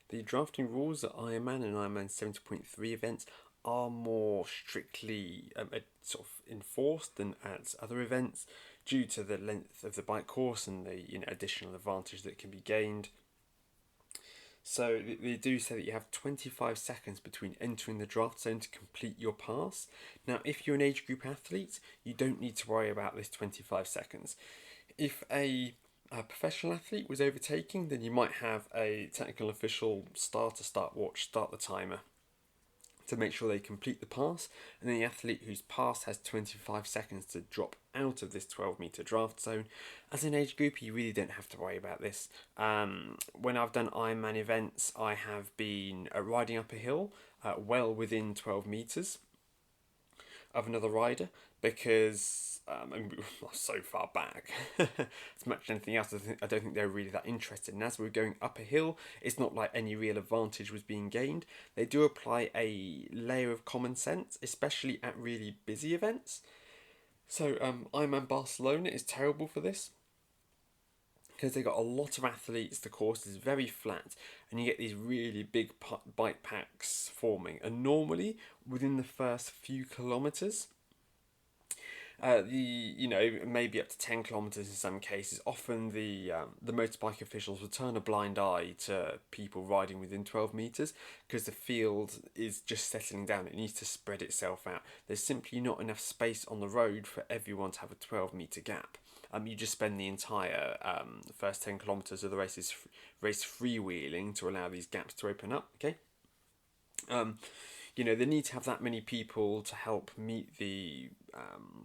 [SPEAKER 1] The drafting rules at Ironman and Ironman 70.3 events are more strictly sort of enforced than at other events, due to the length of the bike course and the additional advantage that can be gained. So they do say that you have 25 seconds between entering the draft zone to complete your pass. Now, if you're an age group athlete, you don't need to worry about this 25 seconds. If a professional athlete was overtaking, then you might have a technical official start the timer to make sure they complete the pass, and then the athlete whose pass has 25 seconds to drop out of this 12-metre draft zone. As an age group, you really don't have to worry about this. When I've done Ironman events, I have been riding up a hill well within 12 metres. of another rider because so far back, as much as anything else, I don't think they were really that interested. And as we were going up a hill, it's not like any real advantage was being gained. They do apply a layer of common sense, especially at really busy events. So Ironman Barcelona is terrible for this because they got a lot of athletes. The course is very flat, and you get these really big bike packs forming. And normally, within the first few kilometers, maybe up to 10 kilometers in some cases, often the motorbike officials will turn a blind eye to people riding within 12 meters because the field is just settling down. It needs to spread itself out. There's simply not enough space on the road for everyone to have a 12-meter gap. You just spend the entire first 10 kilometers of the race freewheeling to allow these gaps to open up. Okay. They need to have that many people to help meet the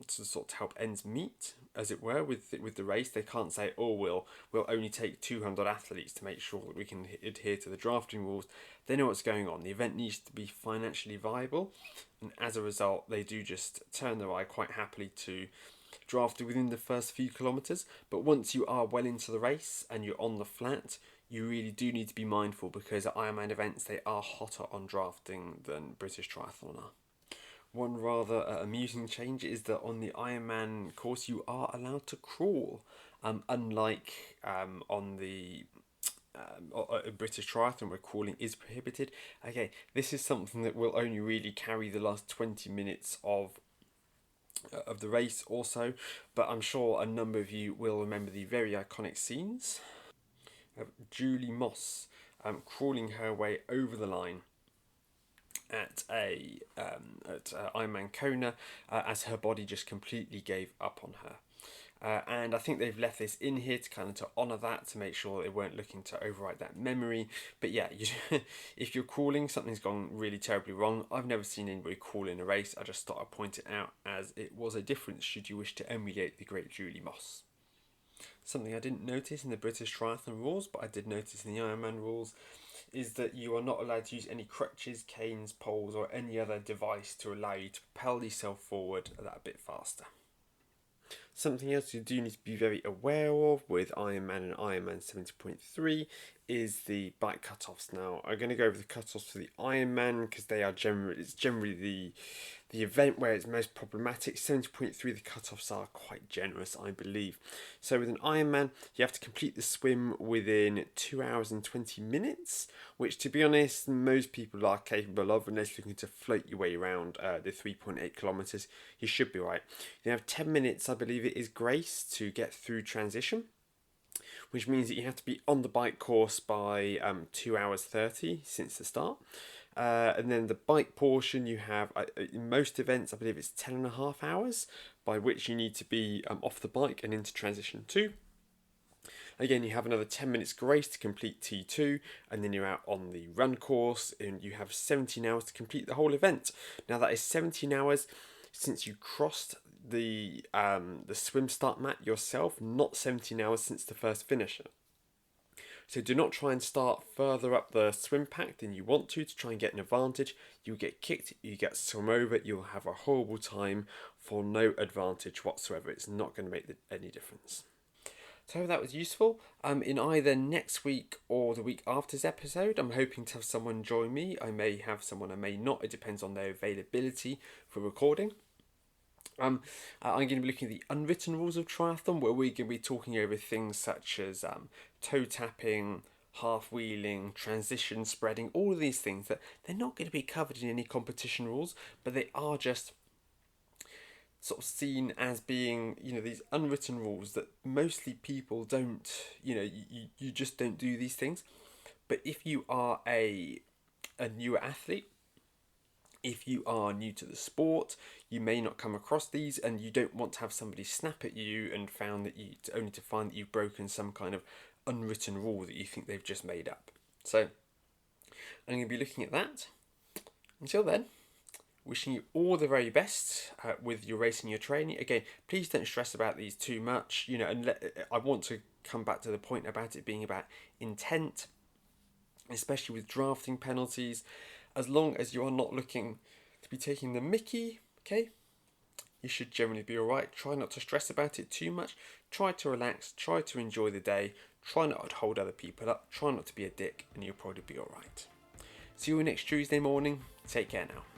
[SPEAKER 1] to sort of help ends meet, as it were, with the race. They can't say, oh, we'll only take 200 athletes to make sure that we can adhere to the drafting rules. They know what's going on. The event needs to be financially viable, and as a result, they do just turn their eye quite happily to draft within the first few kilometers. But once you are well into the race and you're on the flat, you really do need to be mindful because at Ironman events they are hotter on drafting than British Triathlon are. One rather amusing change is that on the Ironman course you are allowed to crawl, unlike on the British Triathlon where crawling is prohibited. Okay, this is something that will only really carry the last 20 minutes of the race also, but I'm sure a number of you will remember the very iconic scenes of Julie Moss crawling her way over the line at Ironman Kona as her body just completely gave up on her. And I think they've left this in here to kind of to honour that, to make sure they weren't looking to overwrite that memory. But yeah, if you're crawling, something's gone really terribly wrong. I've never seen anybody crawl in a race. I just thought I'd point it out as it was a difference should you wish to emulate the great Julie Moss. Something I didn't notice in the British Triathlon rules, but I did notice in the Ironman rules, is that you are not allowed to use any crutches, canes, poles, or any other device to allow you to propel yourself forward that bit faster. Something else you do need to be very aware of with Ironman and Ironman 70.3 is the bike cutoffs. Now, I'm going to go over the cutoffs for the Ironman because it's generally the event where it's most problematic. 70.3, the cutoffs are quite generous, I believe. So with an Ironman, you have to complete the swim within 2 hours and 20 minutes, which, to be honest, most people are capable of, unless you're looking to float your way around the 3.8 kilometres. You should be right. You have 10 minutes, I believe it is, grace to get through transition, which means that you have to be on the bike course by 2 hours 30 since the start. And then the bike portion, you have, in most events, I believe it's 10.5 hours, by which you need to be off the bike and into transition 2. Again, you have another 10 minutes grace to complete T2, and then you're out on the run course, and you have 17 hours to complete the whole event. Now, that is 17 hours since you crossed the swim start mat yourself, not 17 hours since the first finisher. So do not try and start further up the swim pack than you want to try and get an advantage. You'll get kicked, you get swum over, you'll have a horrible time for no advantage whatsoever. It's not going to make any difference. So that was useful. In either next week or the week after's episode, I'm hoping to have someone join me. I may have someone, I may not. It depends on their availability for recording. I'm going to be looking at the unwritten rules of triathlon, where we're going to be talking over things such as toe tapping, half wheeling, transition spreading, all of these things that they're not going to be covered in any competition rules, but they are just sort of seen as being, these unwritten rules that mostly people don't, you just don't do these things. But if you are a newer athlete, if you are new to the sport, you may not come across these, and you don't want to have somebody snap at you and only to find that you've broken some kind of unwritten rule that you think they've just made up. So I'm going to be looking at that. Until then, wishing you all the very best with your racing, your training. Again, please don't stress about these too much. I want to come back to the point about it being about intent, especially with drafting penalties. As long as you are not looking to be taking the mickey, okay, you should generally be alright. Try not to stress about it too much. Try to relax. Try to enjoy the day. Try not to hold other people up. Try not to be a dick, and you'll probably be alright. See you next Tuesday morning. Take care now.